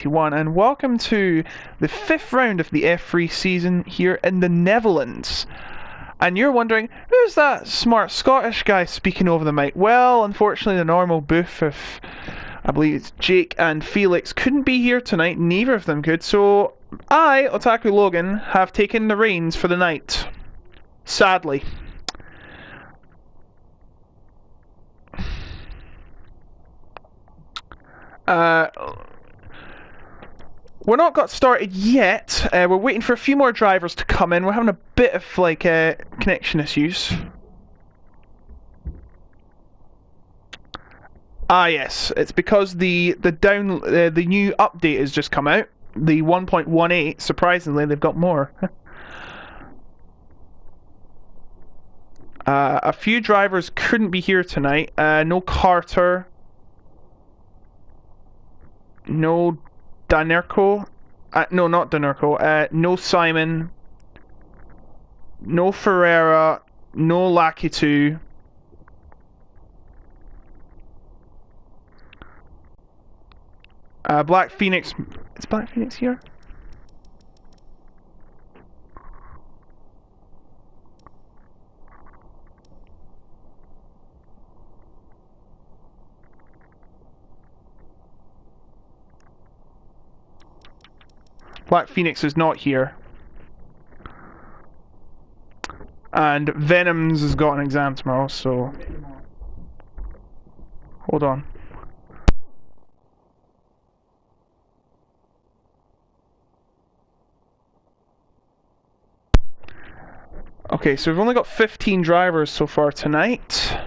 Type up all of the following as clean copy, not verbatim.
And welcome to the 5th round of the F3 season here in the Netherlands. And you're wondering, who's that smart Scottish guy speaking over the mic? Well, unfortunately the normal booth of, I believe it's Jake and Felix, couldn't be here tonight. Neither of them could, so I, Otaku Logan, have taken the reins for the night. Sadly. We're not got started yet. We're waiting for a few more drivers to come in. We're having a bit of connection issues. Ah yes, it's because the new update has just come out. The 1.18. Surprisingly, they've got more. A few drivers couldn't be here tonight. No Carter. No Danerko. No, not Danerko. No Simon. No Ferreira. No Lakitu. Black Phoenix. Is Black Phoenix here? Black Phoenix is not here. And Venoms has got an exam tomorrow, so... Hold on. Okay, so we've only got 15 drivers so far tonight.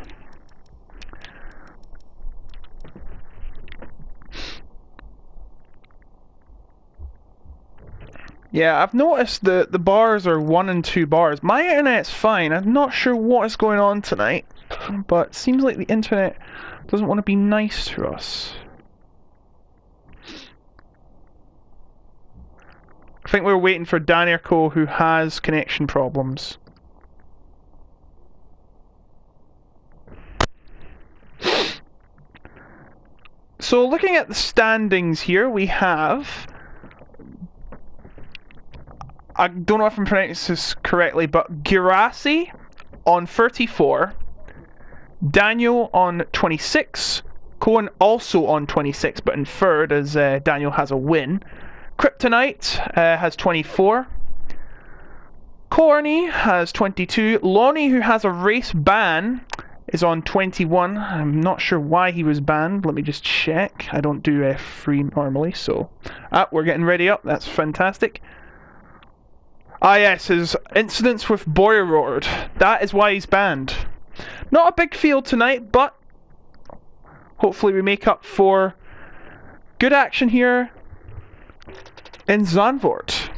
Yeah, I've noticed the bars are 1 and 2 bars. My internet's fine. I'm not sure what is going on tonight, but it seems like the internet doesn't want to be nice to us. I think we're waiting for Danerko, who has connection problems. So looking at the standings here, we have... I don't know if I'm pronouncing this correctly, but Girassi on 34, Daniel on 26, Cohen also on 26, but in third as Daniel has a win. Kryptonite has 24, Corny has 22, Lonnie, who has a race ban, is on 21. I'm not sure why he was banned. Let me just check. I don't do F3 normally, so... we're getting ready up. That's fantastic. Ah yes, his incidents with Boyrord. That is why he's banned. Not a big field tonight, but hopefully we make up for good action here in Zandvoort.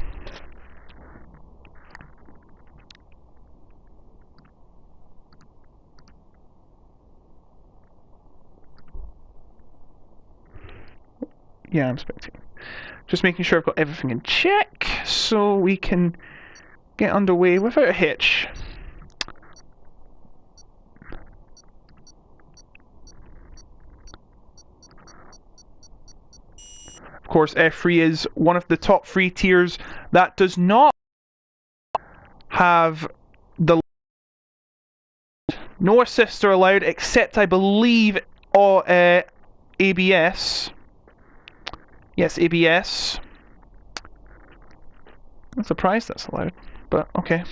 Yeah, I'm spectating. Just making sure I've got everything in check so we can get underway without a hitch. Of course, F3 is one of the top 3 tiers that does not have the... No assists are allowed, except I believe ABS. Yes, ABS. I'm surprised that's allowed, but okay.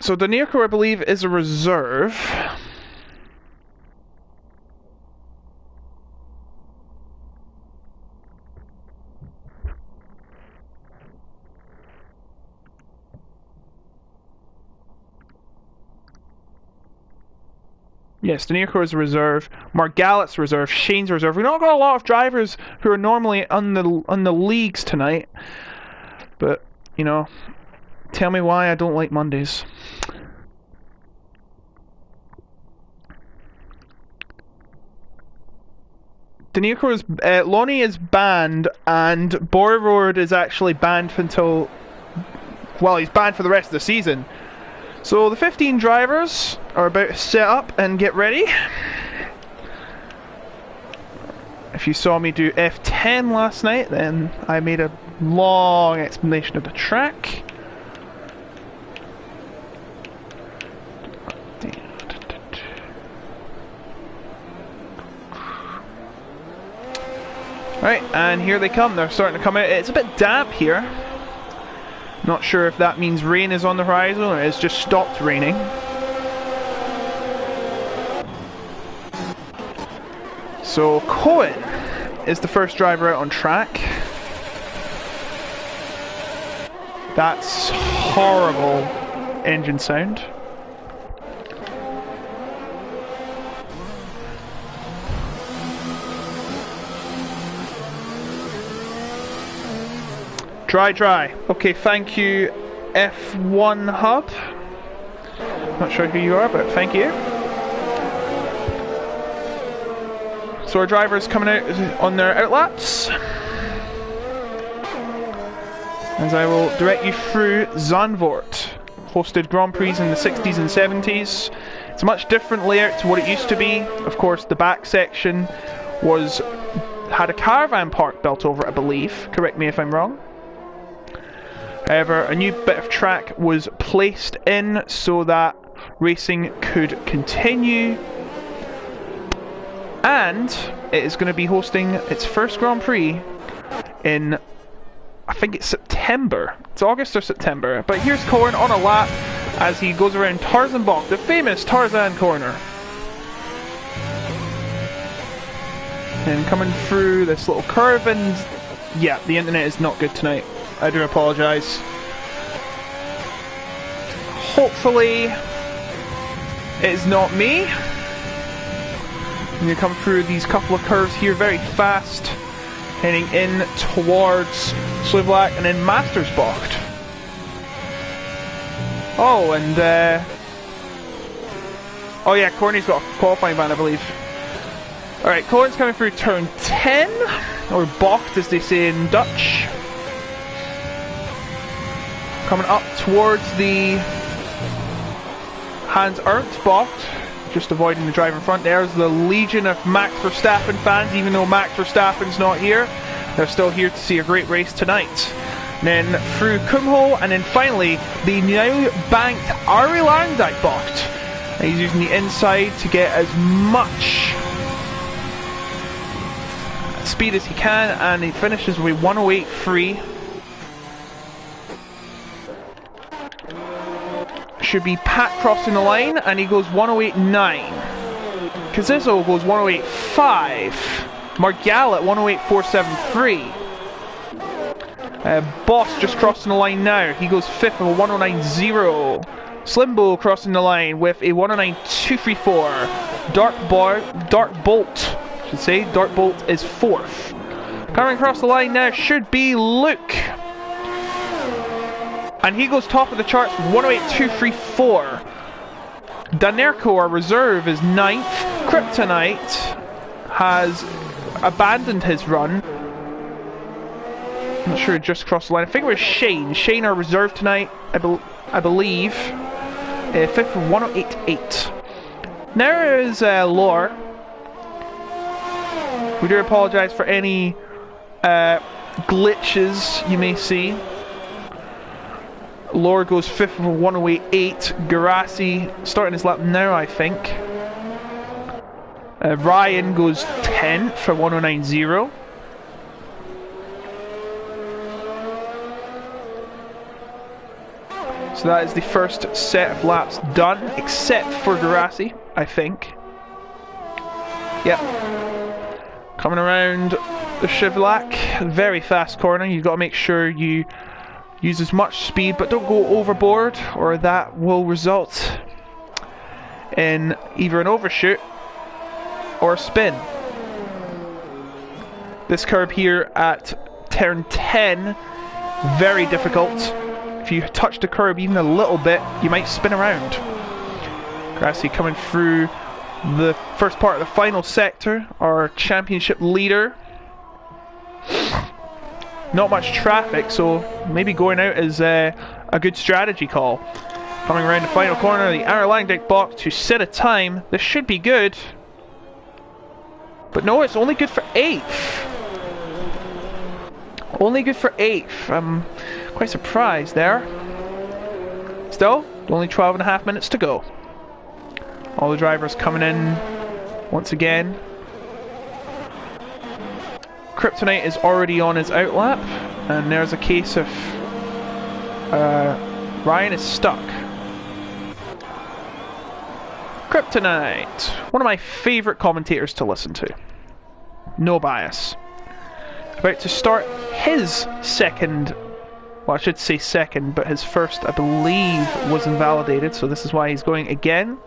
So Danerko, I believe, is a reserve. Yes, Danerko is a reserve. Margallet's a reserve. Shane's a reserve. We've not got a lot of drivers who are normally on the leagues tonight. But, you know, tell me why I don't like Mondays. Danerko is... Lonnie is banned, and Boyrord is actually banned until... Well, he's banned for the rest of the season. So the 15 drivers are about to set up and get ready. If you saw me do F10 last night, then I made a long explanation of the track. Right, and here they come. They're starting to come out. It's a bit damp here. Not sure if that means rain is on the horizon or it's just stopped raining. So Cohen is the first driver out on track. That's horrible engine sound. Dry. Okay, thank you, F1 Hub. Not sure who you are, but thank you. So our driver's coming out on their outlaps. As I will direct you through Zandvoort. Hosted Grand Prix in the 60s and 70s. It's a much different layout to what it used to be. Of course, the back section had a caravan park built over it, I believe. Correct me if I'm wrong. However, a new bit of track was placed in so that racing could continue. And it is going to be hosting its first Grand Prix in, I think it's September. It's August or September. But here's Cohen on a lap as he goes around Tarzan Bach, the famous Tarzan corner. And coming through this little curve, and yeah, the internet is not good tonight. I do apologise. Hopefully it is not me. And you come through these couple of curves here very fast, heading in towards Slivlak and then Mastersbocht. Oh, and oh yeah, Corney's got a qualifying ban, I believe. Alright, Cohen's coming through turn 10, or Bocht as they say in Dutch. Coming up towards the Hans Ernst Bocht, just avoiding the driver in front. There's the legion of Max Verstappen fans, even though Max Verstappen's not here. They're still here to see a great race tonight. And then through Kumho, and then finally the now banked Arie Luyendyk Bocht. And he's using the inside to get as much speed as he can, and he finishes with 108.3. Should be Pat crossing the line, and he goes 108.9. Cazizzo goes 108.5. Margal at 108.473. Boss just crossing the line now. He goes 5th with a 109.0. Slimbo crossing the line with a 109.234. Dark Bolt, should say. Dark Bolt is 4th. Coming across the line now should be Luke. And he goes top of the charts with 108.234. Danerco, our reserve, is 9th. Kryptonite has abandoned his run. I'm not sure, it just crossed the line. I think it was Shane. Shane, our reserve tonight, I believe. 5th with 108.8. Now is Lore. We do apologise for any glitches you may see. Lore goes 5th with 108.8. Garassi starting his lap now, I think. Ryan goes 10th for 109.0. So that is the first set of laps done, except for Garassi, I think. Yep. Coming around the Shivlak, very fast corner. You've got to make sure you use as much speed, but don't go overboard, or that will result in either an overshoot or a spin. This curb here at turn 10, very difficult. If you touch the curb even a little bit, you might spin around. Grassi coming through the first part of the final sector, our championship leader. Not much traffic, so maybe going out is a good strategy call. Coming around the final corner of the Airline box to set a time. This should be good. But no, it's only good for 8th. Only good for 8th. I'm quite surprised there. Still, only 12.5 minutes to go. All the drivers coming in once again. Kryptonite is already on his outlap, and there's a case of Ryan is stuck. Kryptonite, one of my favourite commentators to listen to. No bias. About to start his second, well, I should say second, but his first, I believe, was invalidated, so this is why he's going again.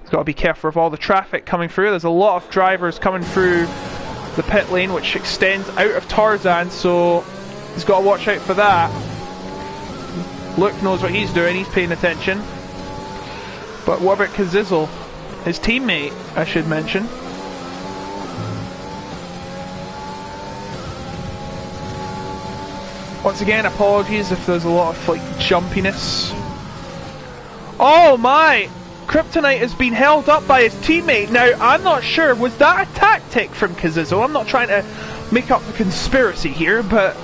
He's got to be careful of all the traffic coming through. There's a lot of drivers coming through the pit lane, which extends out of Tarzan, so he's got to watch out for that. Luke knows what he's doing, he's paying attention. But what about Kazizel? His teammate, I should mention. Once again, apologies if there's a lot of like jumpiness. Oh my! Kryptonite has been held up by his teammate. Now, I'm not sure, was that a tactic from Kazizel? I'm not trying to make up the conspiracy here, but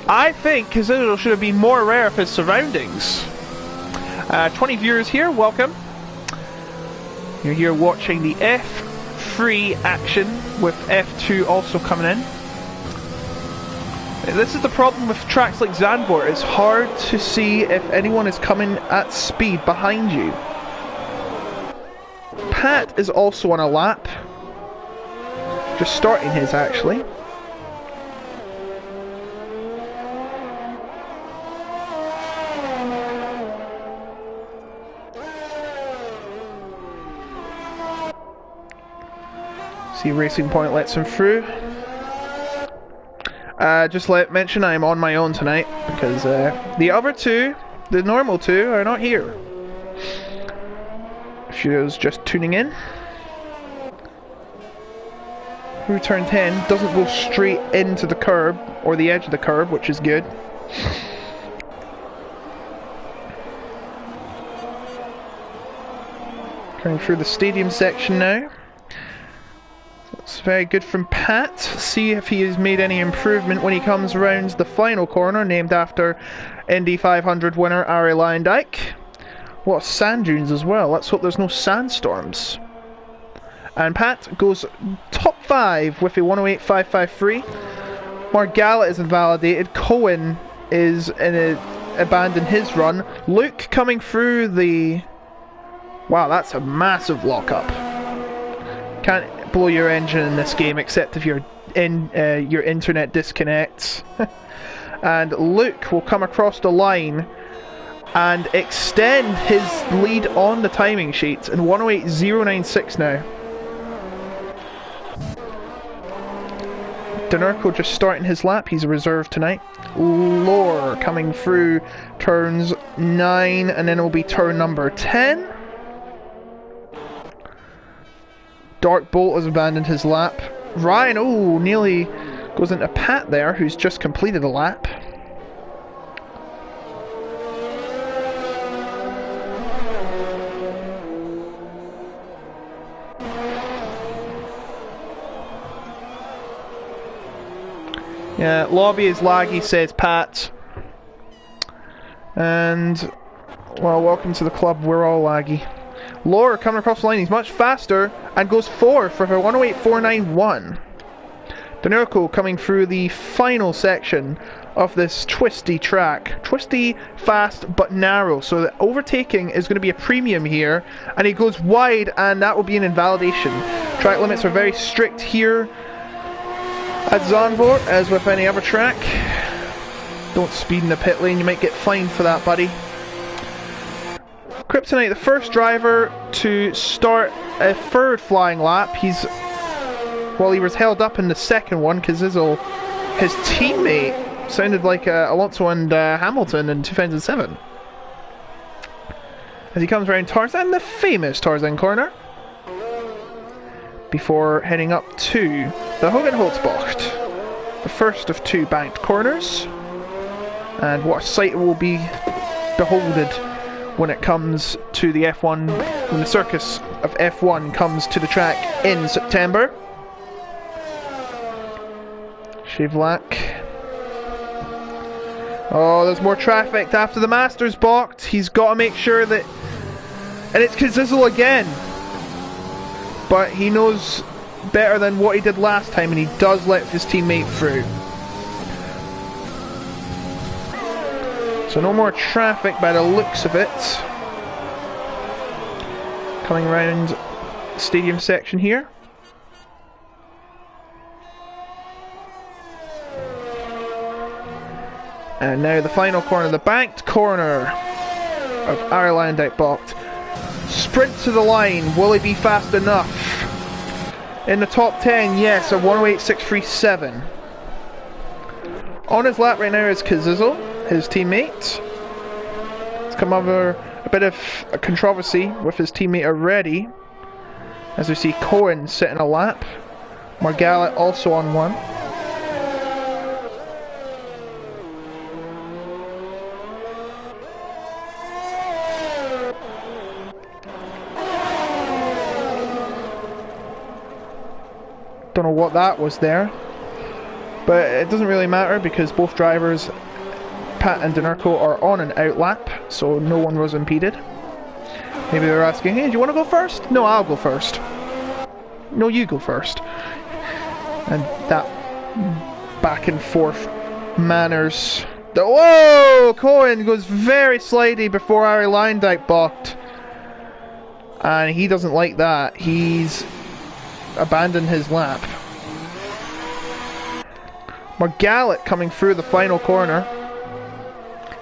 I think Kazizel should have been more aware of his surroundings. 20 viewers here, welcome. You're here watching the F3 action with F2 also coming in. This is the problem with tracks like Zandvoort. It's hard to see if anyone is coming at speed behind you. Pat is also on a lap. Just starting his, actually. See, Racing Point lets him through. Just mention I'm on my own tonight because the other two, the normal two, are not here. If she was just tuning in. Through turn 10, doesn't go straight into the curb or the edge of the curb, which is good. Going through the stadium section now. It's very good from Pat. See if he has made any improvement when he comes around the final corner, named after Indy 500 winner Arie Luyendyk. What sand dunes as well. Let's hope there's no sandstorms. And Pat goes top 5 with a 108.553. Margalla is invalidated. Cohen is abandoned his run. Luke coming through the... Wow, that's a massive lockup. Can't blow your engine in this game except if your internet disconnects. And Luke will come across the line and extend his lead on the timing sheets in 108.096 now. Denurko just starting his lap, he's a reserve tonight. Lore coming through turns 9 and then it will be turn number 10. Dark Bolt has abandoned his lap. Ryan, oh, nearly goes into Pat there, who's just completed a lap. Yeah, lobby is laggy, says Pat. And, well, welcome to the club, we're all laggy. Lore coming across the line, he's much faster and goes 4th with a 108.491. Denurko coming through the final section of this twisty track. Twisty, fast, but narrow, so the overtaking is going to be a premium here. And he goes wide, and that will be an invalidation. Track limits are very strict here at Zandvoort, as with any other track. Don't speed in the pit lane, you might get fined for that, buddy. Kryptonite, the first driver to start a third flying lap. He was held up in the second one because his teammate sounded like Alonso and Hamilton in 2007. As he comes around Tarzan, the famous Tarzan corner, before heading up to the Hogenholzbocht, the first of 2 banked corners. And what a sight it will be beholded when it comes to the F1, when the circus of F1 comes to the track in September. Shevlak. Oh, there's more traffic after the Masters balked. He's got to make sure that... And it's Kazizel again. But he knows better than what he did last time, and he does let his teammate through. So no more traffic by the looks of it. Coming around the stadium section here. And now the final corner, the banked corner of Ireland outboxed. Sprint to the line, will he be fast enough? In the top 10, yes, a 108.637. On his lap right now is Kazizel, his teammate. It's come over a bit of a controversy with his teammate already. As we see Cohen sitting a lap. Margalit also on one. Don't know what that was there, but it doesn't really matter because both drivers, Pat and Dinerco, are on an out lap, so no one was impeded. Maybe they're asking, hey, do you want to go first? No, I'll go first. No, you go first. And that back and forth manners. Whoa! Cohen goes very slightly before Ari Lindijk balked, and he doesn't like that. He's abandoned his lap. Margalit coming through the final corner.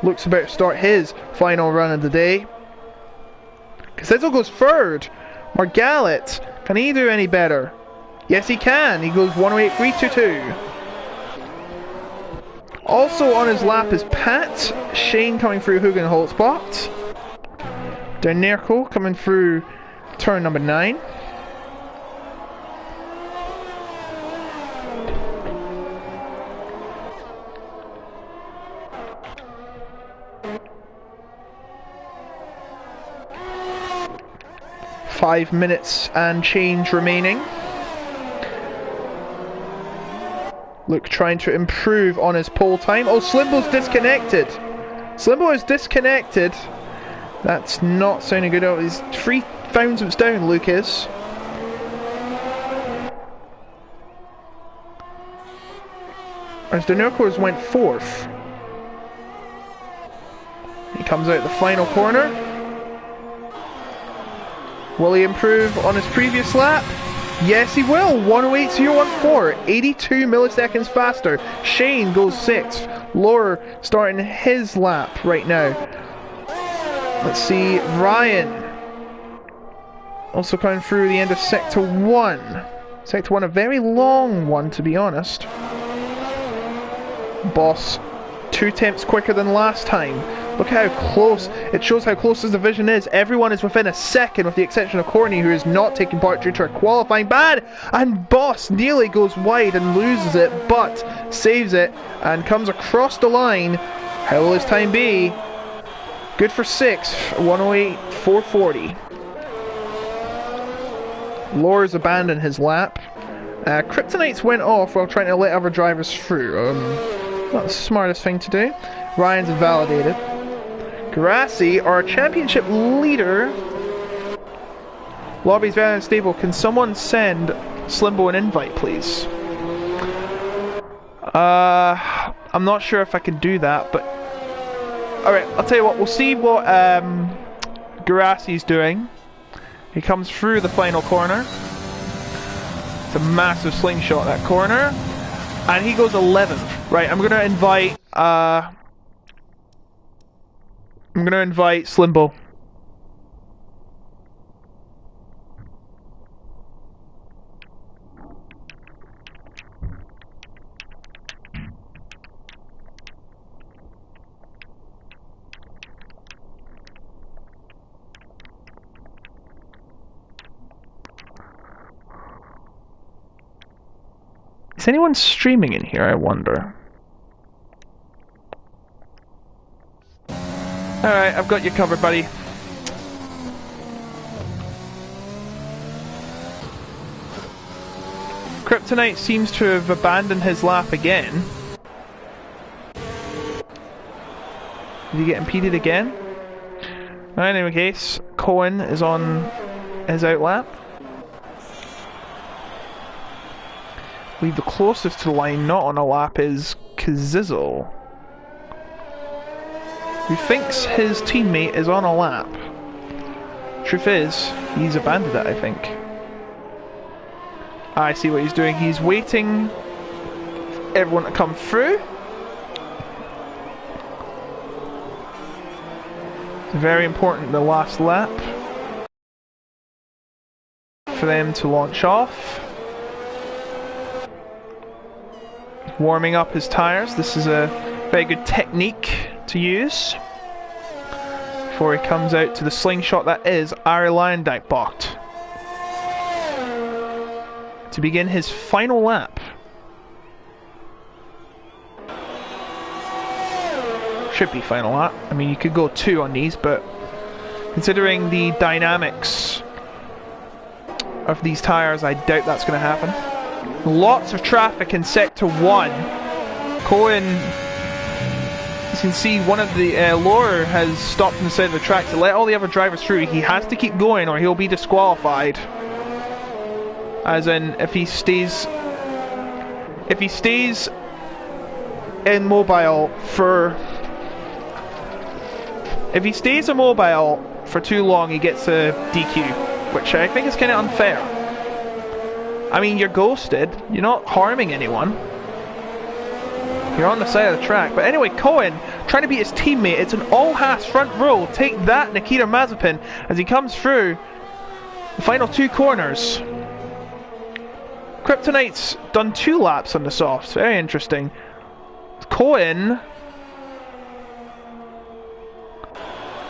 Looks about to start his final run of the day. Kazizel goes third. Margalit, can he do any better? Yes, he can. He goes 108.322. Also on his lap is Pat. Shane coming through Hugenholtzbach. Dinerco coming through turn number 9. Five minutes and change remaining. Luke trying to improve on his pole time. Oh, Slimbo's disconnected. Slimbo is disconnected. That's not sounding good. Oh, he's 3 thousandths down, Luke is. As Dinerco's went 4th. He comes out the final corner. Will he improve on his previous lap? Yes, he will. 108.014, 82 milliseconds faster. Shane goes 6th. Lower starting his lap right now. Let's see, Ryan also coming through the end of Sector 1. Sector 1, a very long one, to be honest. Boss, 2 tenths quicker than last time. Look how close, it shows how close this division is. Everyone is within a second with the exception of Corny, who is not taking part due to a qualifying ban. And Boss nearly goes wide and loses it, but saves it and comes across the line. How will his time be? Good for 6th, 108.440. Lors abandoned his lap. Kryptonites went off while trying to let other drivers through. Not the smartest thing to do. Ryan's invalidated. Grassi, our championship leader. Lobby's very unstable. Can someone send Slimbo an invite, please? I'm not sure if I can do that, but... Alright, I'll tell you what. We'll see what Grassi's doing. He comes through the final corner. It's a massive slingshot, that corner. And he goes 11th. Right, I'm gonna invite Slimbo. Is anyone streaming in here, I wonder? Alright, I've got you covered, buddy. Kryptonite seems to have abandoned his lap again. Did he get impeded again? In any case, Cohen is on his outlap. I believe the closest to the line not on a lap is Kazizzle, who thinks his teammate is on a lap. Truth is, he's abandoned it, I think. I see what he's doing. He's waiting for everyone to come through. It's very important the last lap for them to launch off. Warming up his tyres. This is a very good technique to use before he comes out to the slingshot that is Arlandakbot to begin his final lap. Should be final lap. I mean, you could go 2 on these, but considering the dynamics of these tyres, I doubt that's going to happen. Lots of traffic in Sector 1. Cohen, you can see one of the lower has stopped on the side of the track to let all the other drivers through. He has to keep going or he'll be disqualified. As in, if he stays immobile for too long, he gets a DQ, which I think is kind of unfair. I mean, you're ghosted. You're not harming anyone. You're on the side of the track. But anyway, Cohen trying to beat his teammate. It's an all-Haas front row. Take that, Nikita Mazepin, as he comes through the final 2 corners. Kryptonite's done 2 laps on the softs. Very interesting. Cohen.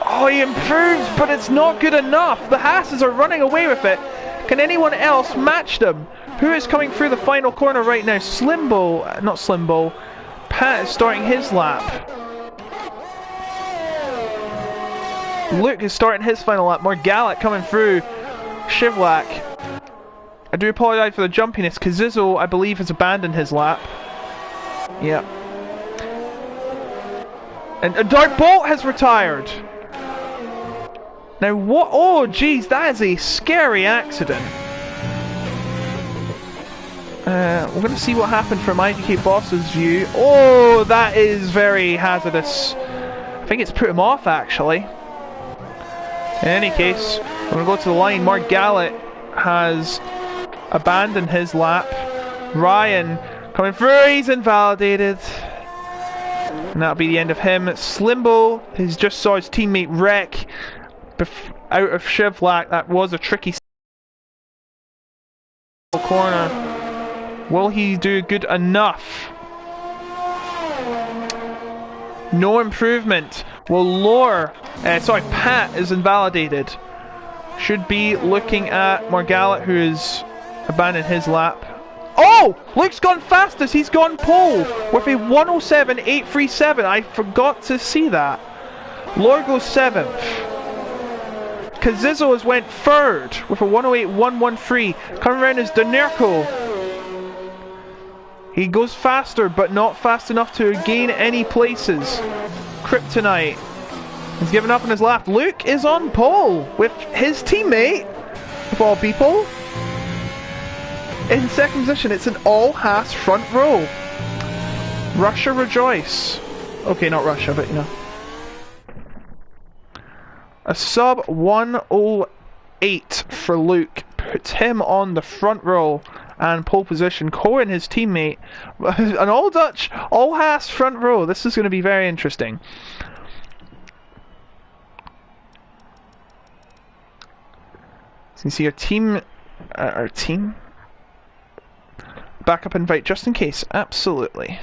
Oh, he improves, but it's not good enough. The Haas's are running away with it. Can anyone else match them? Who is coming through the final corner right now? Slimbo, not Slimbo. Pat is starting his lap. Luke is starting his final lap. Morgallet coming through. Shivlak. I do apologise for the jumpiness. Kazizzle, I believe, has abandoned his lap. Yep. And Dark Bolt has retired. Now what? Oh jeez, that is a scary accident. We're going to see what happened from IDK Boss's view. Oh, that is very hazardous. I think it's put him off actually. In any case, we're going to go to the line. Mark Gallet has abandoned his lap. Ryan coming through, he's invalidated. And that'll be the end of him. Slimbo, he's just saw his teammate wreck out of Shivlak. That was a tricky corner. Will he do good enough? No improvement. Will Lore, Pat is invalidated. Should be looking at Morgallet, who has abandoned his lap. Oh! Luke's gone fastest. He's gone pole with a 107.837. I forgot to see that. Lore goes 7th. Kazizzle has went 3rd with a 108.113. Coming around is Denerko. He goes faster, but not fast enough to gain any places. Kryptonite has given up on his lap. Luke is on pole with his teammate, of all people, in 2nd position. It's an all-Haas front row. Russia rejoice. Okay, not Russia, but you know. A sub 108 for Luke puts him on the front row and pole position. Cohen, his teammate, an all Dutch, all Haas front row. This is going to be very interesting. So you see our team backup invite just in case. Absolutely.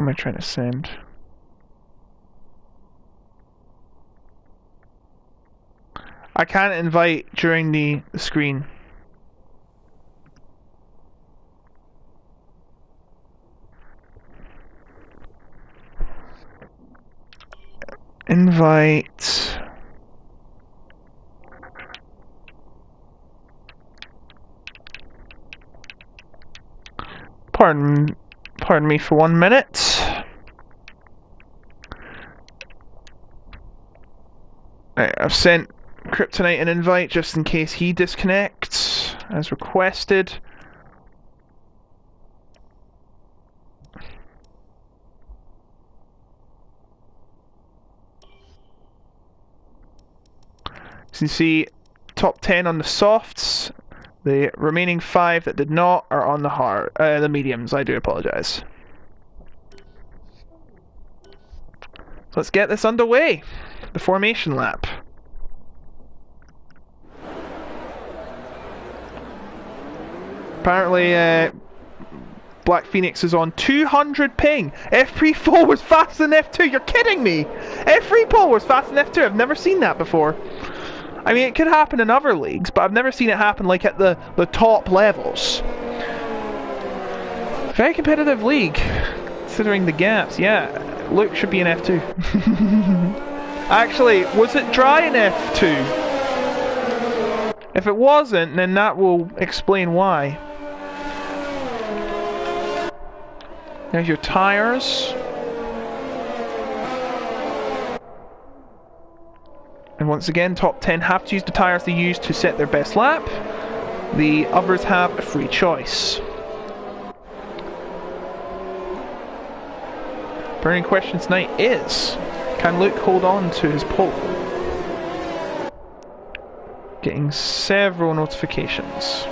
am I trying to send? I can't invite during the screen. Invite. Pardon me for 1 minute. Right, I've sent Kryptonite an invite just in case he disconnects as requested. So you see top 10 on the softs. The remaining 5 that did not are on the mediums. I do apologize. Let's get this underway. The formation lap. Apparently, Black Phoenix is on 200 ping. F3 was faster than F2. You're kidding me! F3 was faster than F2. I've never seen that before. I mean, it could happen in other leagues, but I've never seen it happen like at the top levels. Very competitive league, considering the gaps. Yeah, Luke should be in F2. Actually, was it dry in F2? If it wasn't, then that will explain why. There's your tires. And once again, top 10 have to use the tires they use to set their best lap. The others have a free choice. Burning question tonight is, can Luke hold on to his pole? Getting several notifications.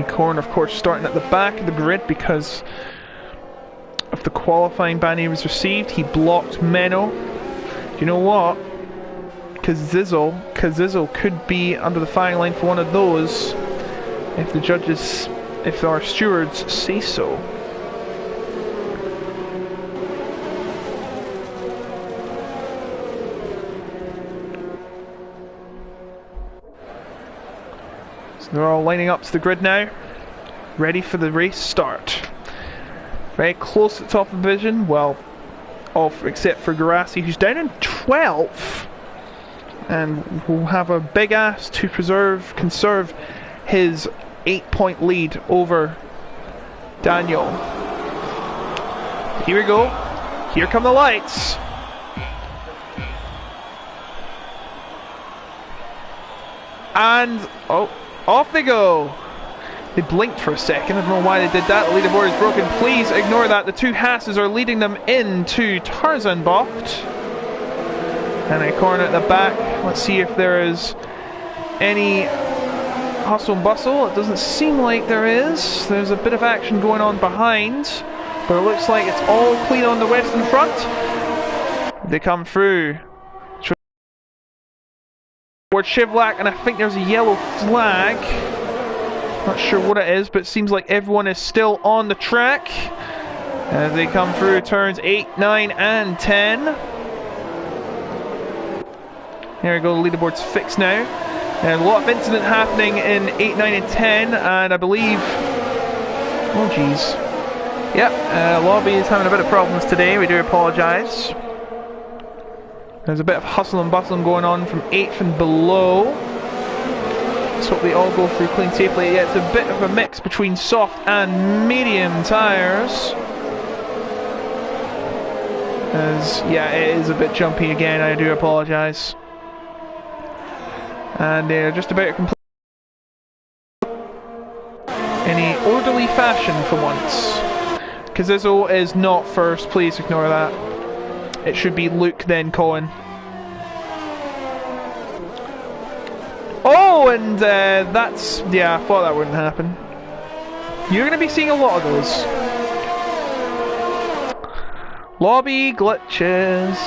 Corn, of course, starting at the back of the grid because of the qualifying ban he was received. He blocked Menno. Do you know what? Kazizzle could be under the firing line for one of those if the judges, if our stewards say so. So they're all lining up to the grid now, ready for the race start. Very close at the top of the division, well, except for Garassi, who's down in 12th, and will have a big ask to conserve his 8-point lead over Daniel. Here we go. Here come the lights. And, oh, off they go. They blinked for a second. I don't know why they did that. The leaderboard is broken. Please ignore that. The two Hasses are leading them into Tarzanbocht. And a corner at the back. Let's see if there is any hustle and bustle. It doesn't seem like there is. There's a bit of action going on behind, but it looks like it's all clean on the western front. They come through. Shivlak, and I think there's a yellow flag. Not sure what it is, but it seems like everyone is still on the track as they come through turns 8, 9 and 10. There we go, the leaderboard's fixed now. And a lot of incident happening in 8, 9 and 10, and I believe... oh geez. Yep, Lobby is having a bit of problems today, we do apologise. There's a bit of hustle and bustle going on from 8th and below. Let's hope they all go through clean safely. Yeah, it's a bit of a mix between soft and medium tyres. Yeah, it is a bit jumpy again, I do apologise. And they're just about to complete in an orderly fashion for once. Kazizzle is not first, please ignore that. It should be Luke, then Colin. Oh, and that's... yeah, I thought that wouldn't happen. You're going to be seeing a lot of those. Lobby glitches.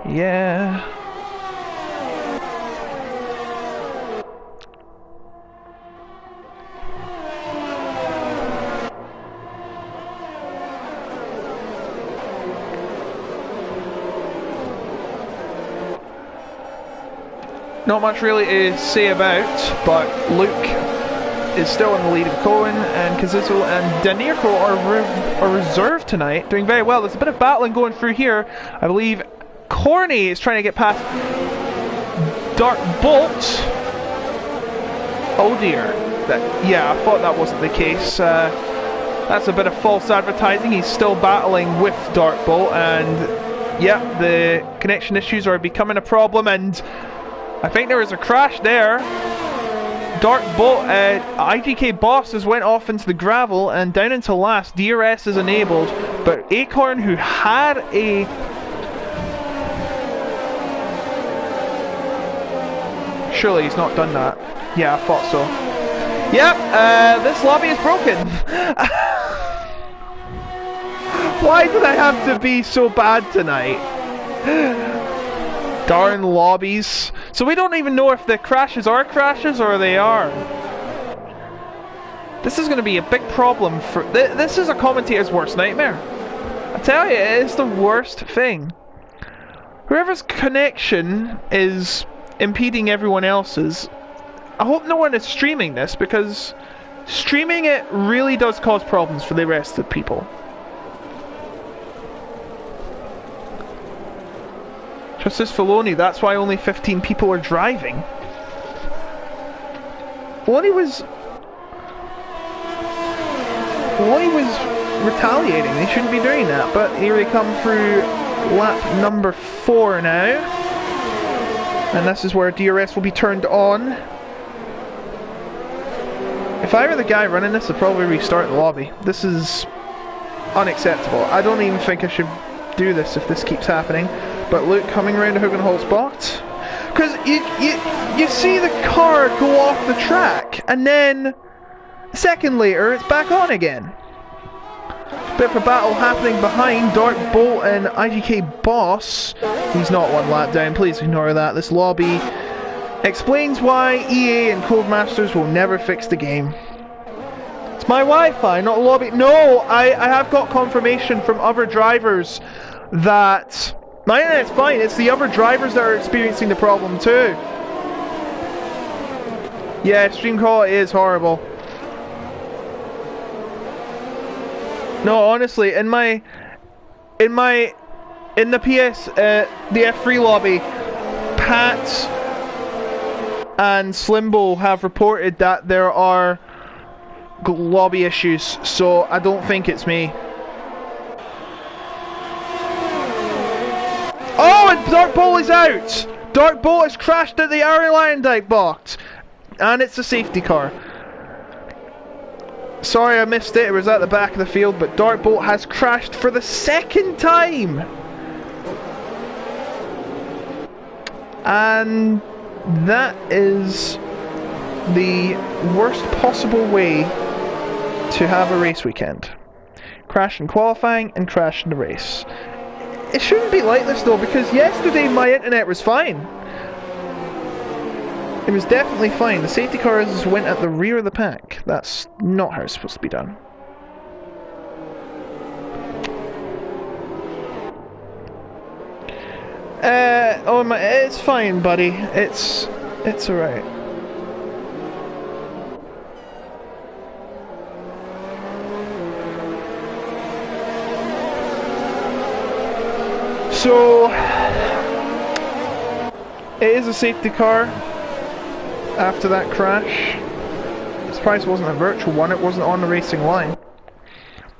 Yeah. Not much really to say about, but Luke is still in the lead of Cohen, and Kazuzo and Danirko are reserved tonight, doing very well. There's a bit of battling going through here. I believe Corny is trying to get past Dark Bolt. Oh dear. Yeah, I thought that wasn't the case. That's a bit of false advertising. He's still battling with Dark Bolt, and yeah, the connection issues are becoming a problem, and I think there was a crash there. Dark Bolt, IGK Boss has went off into the gravel and down into last. DRS is enabled, but Acorn, who had a... Surely he's not done that. Yeah, I thought so. Yep, this lobby is broken. Why did I have to be so bad tonight? Darn lobbies. So we don't even know if the crashes are crashes or they are. This is going to be a big problem for... This is a commentator's worst nightmare. I tell you, it is the worst thing. Whoever's connection is impeding everyone else's, I hope no one is streaming this, because streaming it really does cause problems for the rest of the people. Just as Filoni, that's why only 15 people are driving. Filoni was retaliating. They shouldn't be doing that, but here they come through lap number 4 now. And this is where DRS will be turned on. If I were the guy running this, I'd probably restart the lobby. This is unacceptable. I don't even think I should do this if this keeps happening. But Luke coming around a hook and hold spot. Because you see the car go off the track, and then a second later it's back on again. Bit of a battle happening behind Dark Bolt and IGK Boss. He's not one lap down, please ignore that. This lobby explains why EA and Codemasters will never fix the game. It's my Wi-Fi, not a lobby. No, I have got confirmation from other drivers that my internet's fine. It's the other drivers that are experiencing the problem too. Yeah, stream quality is horrible. No, honestly, in the F3 lobby, Pat and Slimbo have reported that there are lobby issues, so I don't think it's me. Oh, and Dark Bolt is out! Dark Bolt has crashed at the Ari Lyondike box, and it's a safety car. Sorry I missed it, it was at the back of the field, but Dark Bolt has crashed for the second time! And that is the worst possible way to have a race weekend. Crash in qualifying and crash in the race. It shouldn't be like this though, because yesterday my internet was fine. It was definitely fine. The safety cars went at the rear of the pack. That's not how it's supposed to be done. It's fine, buddy. It's alright. So it is a safety car after that crash. I'm surprised it wasn't a virtual one, it wasn't on the racing line.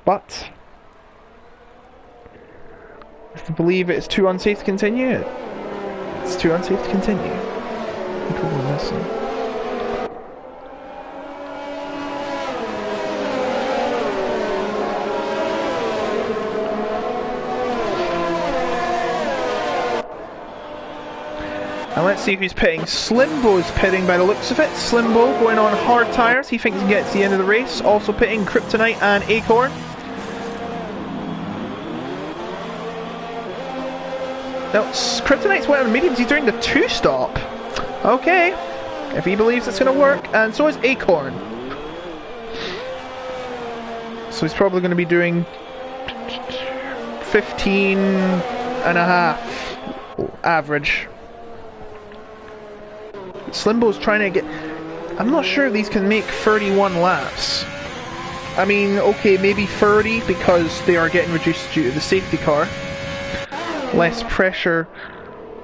But if I believe it's too unsafe to continue, it's too unsafe to continue. People will listen. And let's Let's see who's pitting. Slimbo's pitting by the looks of it. Slimbo going on hard tyres. He thinks he gets the end of the race. Also pitting Kryptonite and Acorn. No, Kryptonite's went on mediums. He's doing the 2-stop. Okay, if he believes it's going to work. And so is Acorn. So he's probably going to be doing 15.5 average. Slimbo's trying to get... I'm not sure if these can make 31 laps. I mean, okay, maybe 30 because they are getting reduced due to the safety car. Less pressure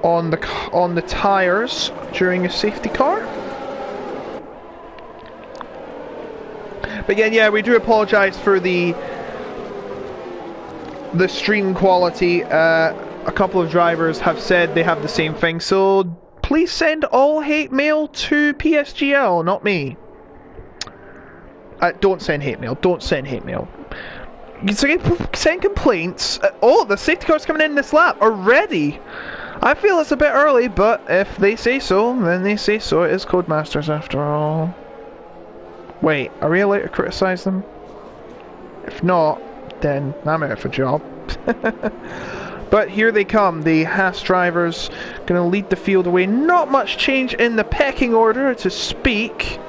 on the tyres during a safety car. But again, yeah, we do apologise for the stream quality. A couple of drivers have said they have the same thing, so please send all hate mail to PSGL, not me. Don't send hate mail. Don't send hate mail. Send complaints. Oh, the safety car's coming in this lap already. I feel it's a bit early, but if they say so, then they say so. It is Codemasters after all. Wait, are we allowed to criticise them? If not, then I'm out of a job. But here they come, the Haas drivers going to lead the field away. Not much change in the pecking order to speak.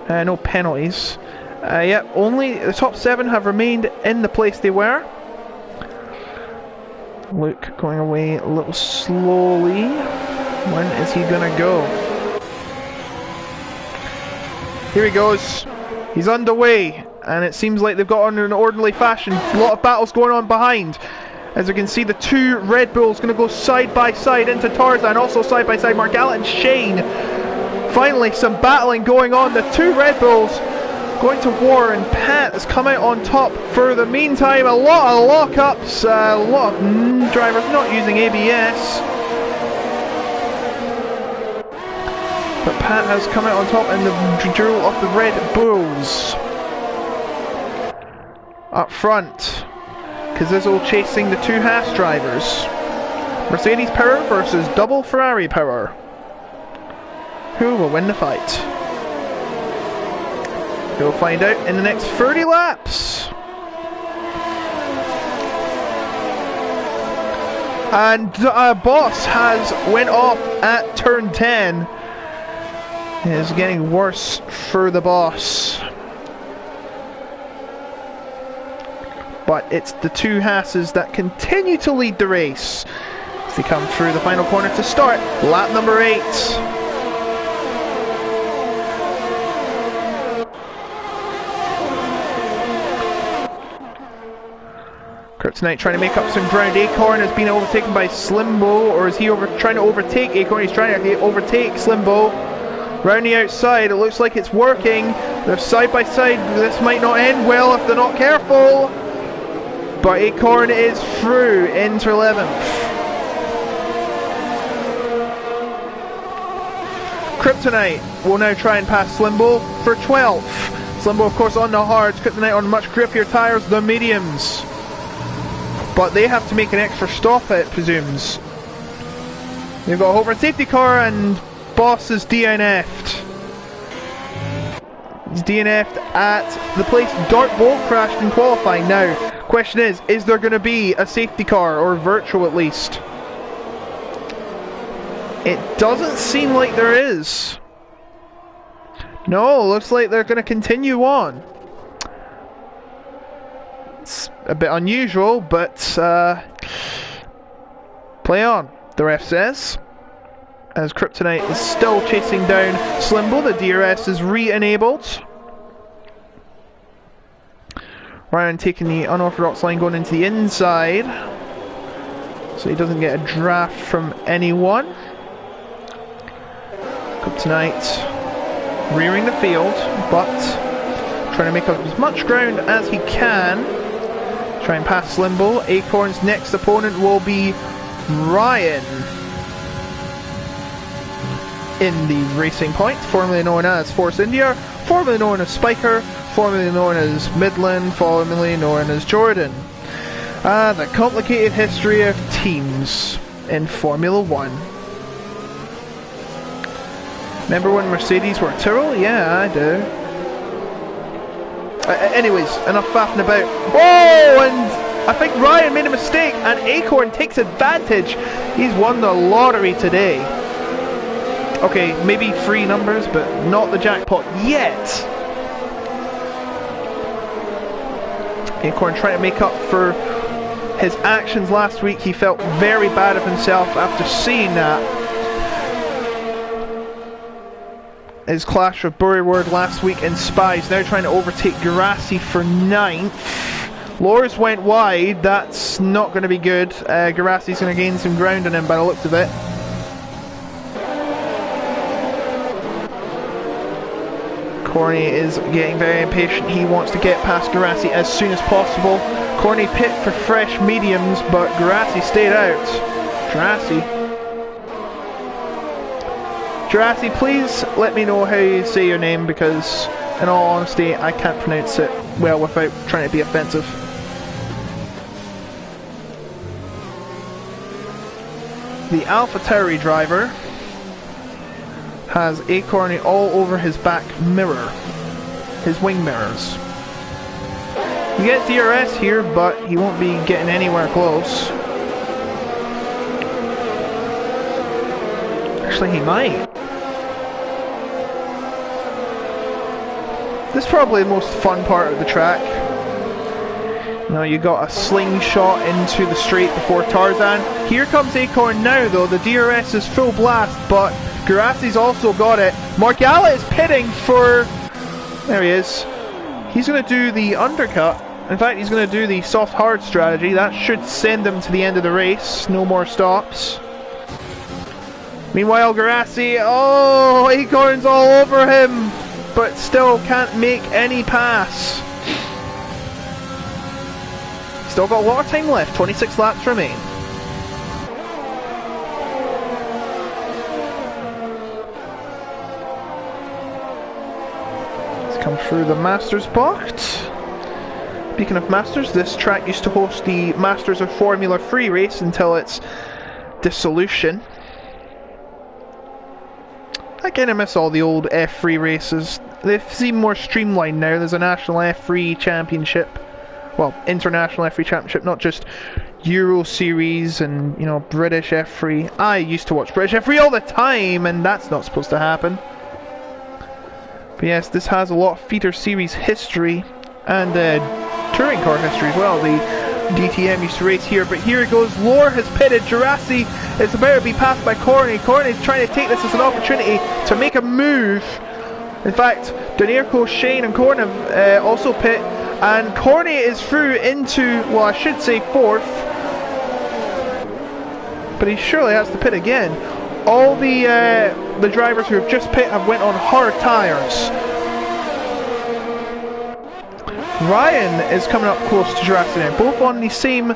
No penalties. Yep, only the top 7 have remained in the place they were. Luke going away a little slowly. When is he going to go? Here he goes. He's underway. And it seems like they've got on in an orderly fashion. A lot of battles going on behind. As you can see, the 2 Red Bulls going to go side by side into Tarzan. Also side by side, Margalla and Shane. Finally, some battling going on. The 2 Red Bulls going to war, and Pat has come out on top for the meantime. A lot of lockups, a lot of drivers not using ABS. But Pat has come out on top in the duel of the Red Bulls. Up front, Cazizzo chasing the 2 Haas drivers. Mercedes power versus double Ferrari power. Who will win the fight? We'll find out in the next 30 laps. And Boss has went off at turn 10. It is getting worse for the Boss. But it's the 2 Haas's that continue to lead the race as they come through the final corner to start lap number 8. Kryptonite trying to make up some ground. Acorn has been overtaken by Slimbo, or is he trying to overtake Acorn? He's trying to overtake Slimbo. Round the outside, it looks like it's working. They're side by side. This might not end well if they're not careful. But Acorn is through into 11th. Kryptonite will now try and pass Slimbo for 12th. Slimbo, of course, on the hards. Kryptonite on much grippier tyres, the mediums. But they have to make an extra stop, it presumes. They've got a hover safety car, and Boss is DNF'd. He's DNF'd at the place Dark Bolt crashed in qualifying. Now, question is there going to be a safety car, or virtual at least? It doesn't seem like there is. No, looks like they're going to continue on. It's a bit unusual, but play on, the ref says. As Kryptonite is still chasing down Slimbo, the DRS is re-enabled. Ryan taking the unorthodox line going into the inside, so he doesn't get a draft from anyone. Kryptonite rearing the field, but trying to make up as much ground as he can. Try and pass Slimbo. Acorn's next opponent will be Ryan in the Racing Point, formerly known as Force India, formerly known as Spiker, formerly known as Midland, formerly known as Jordan. The complicated history of teams in Formula 1. Remember when Mercedes were Tyrrell? Yeah, I do. Anyways, enough faffing about. Whoa! And I think Ryan made a mistake, and Acorn takes advantage. He's won the lottery today. Okay, maybe 3 numbers, but not the jackpot yet. Acorn trying to make up for his actions last week. He felt very bad of himself after seeing that. His clash with Buryward last week in Spa. He's now trying to overtake Garassi for 9th. Lors went wide. That's not going to be good. Garassi's going to gain some ground on him by the looks of it. Corny is getting very impatient. He wants to get past Garassi as soon as possible. Corny pit for fresh mediums, but Garassi stayed out. Garassi, please let me know how you say your name, because in all honesty I can't pronounce it well without trying to be offensive. The AlphaTauri driver has Acorn all over his back mirror, his wing mirrors. You get DRS here, but he won't be getting anywhere close. Actually, he might. This is probably the most fun part of the track. Now you got a slingshot into the straight before Tarzan. Here comes Acorn now though. The DRS is full blast, but Garassi's also got it. Margalla is pitting for... There he is. He's going to do the undercut. In fact, he's going to do the soft-hard strategy. That should send him to the end of the race. No more stops. Meanwhile, Garassi... Oh, Acorn's all over him, but still can't make any pass. Still got a lot of time left. 26 laps remain. Come through the Masters box. Speaking of Masters, this track used to host the Masters of Formula 3 race until its dissolution. I kind of miss all the old F3 races. They seem more streamlined now. There's a national F3 championship. Well, international F3 championship, not just Euro Series and, you know, British F3. I used to watch British F3 all the time, and that's not supposed to happen. But yes, this has a lot of feeder series history and touring car history as well. The DTM used to race here, but here it goes. Lore has pitted. Garassi is about to be passed by Corny. Corny is trying to take this as an opportunity to make a move. In fact, Donirko, Shane and Corny also pit, and Corny is through into, well, I should say 4th, but he surely has to pit again. All the drivers who have just pit have went on hard tyres. Ryan is coming up close to Jurassic now, both on the same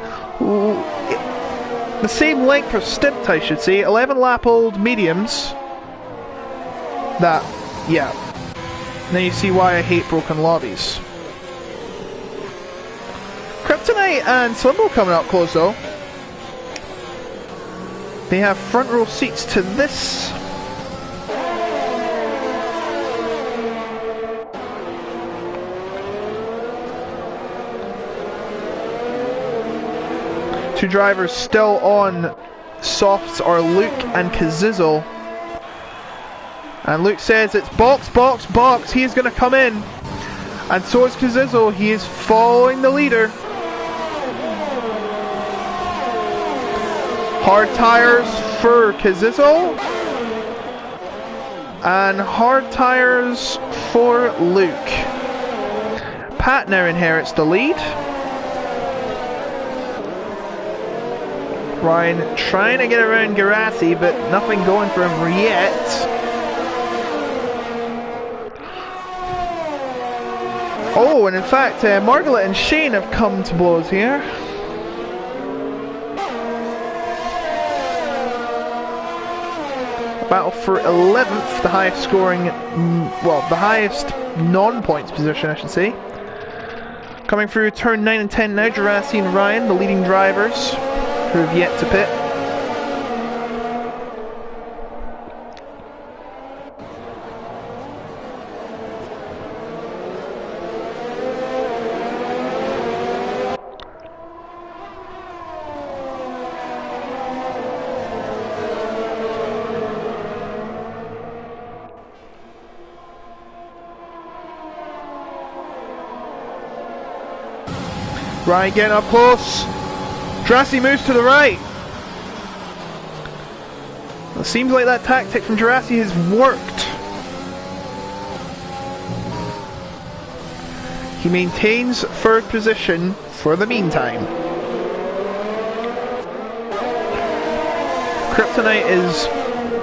length of stint, I should say. 11-lap-old mediums. That, yeah. Now you see why I hate broken lobbies. Kryptonite and Slimbo coming up close though. They have front row seats to this. Two drivers still on softs are Luke and Kazizel. And Luke says it's box, box, box. He is going to come in. And so is Kazizel. He is following the leader. Hard tyres for Kazizel. And hard tyres for Luke. Pat now inherits the lead. Ryan trying to get around Garassi, but nothing going for him yet. Oh, and in fact, Margaret and Shane have come to blows here. Battle for 11th, the highest scoring, well, the highest non-points position, I should say. Coming through turn 9 and 10 now, Garassi and Ryan, the leading drivers, who have yet to pit. Ryan getting up close. Jurassic moves to the right. It seems like that tactic from Jurassic has worked. He maintains third position for the meantime. Kryptonite is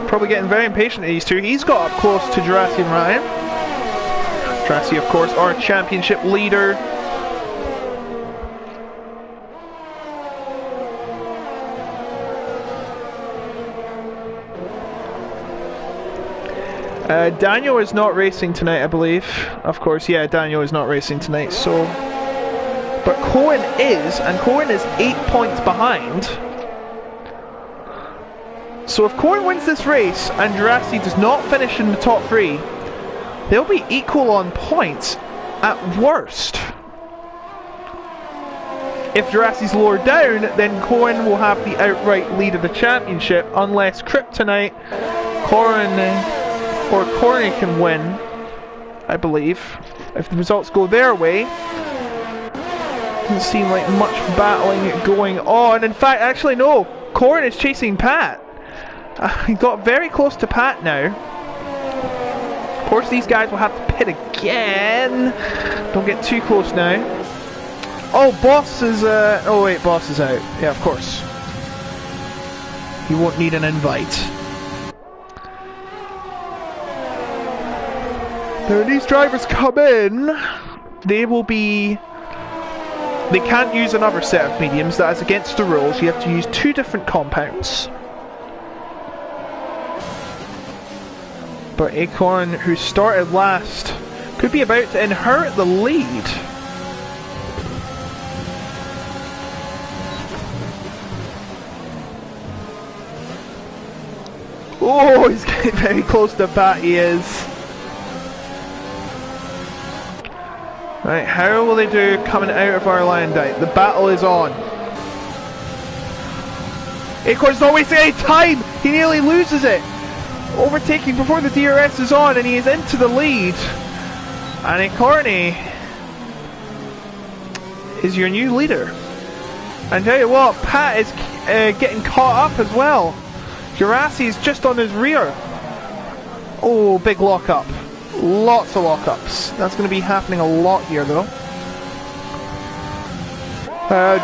probably getting very impatient at these two. He's got up close to Jurassic and Ryan. Jurassic, of course, our championship leader. Daniel is not racing tonight, I believe. Of course, yeah, Daniel is not racing tonight, so... But Cohen is, and Cohen is 8 points behind. So if Cohen wins this race, and Jurassic does not finish in the top 3, they'll be equal on points, at worst. If Jurassic's lower down, then Cohen will have the outright lead of the championship, unless Kryptonite, Corin... or Corny can win, I believe, if the results go their way. Doesn't seem like much battling going on. In fact, actually no, Corn is chasing Pat. He got very close to Pat now. Of course these guys will have to pit again. Don't get too close now. Oh, Boss is, oh wait, Boss is out. Yeah, of course. He won't need an invite. Now when these drivers come in, they will be... They can't use another set of mediums, that is against the rules. You have to use 2 different compounds. But Acorn, who started last, could be about to inherit the lead. Oh, he's getting very close to Pat, he is. Right, how will they do coming out of our line date? The battle is on. Acorn's not wasting any time! He nearly loses it! Overtaking before the DRS is on, and he is into the lead. And Acorny is your new leader. And tell you what, Pat is getting caught up as well. Jurassic is just on his rear. Oh, big lockup. Lots of lockups. That's going to be happening a lot here though.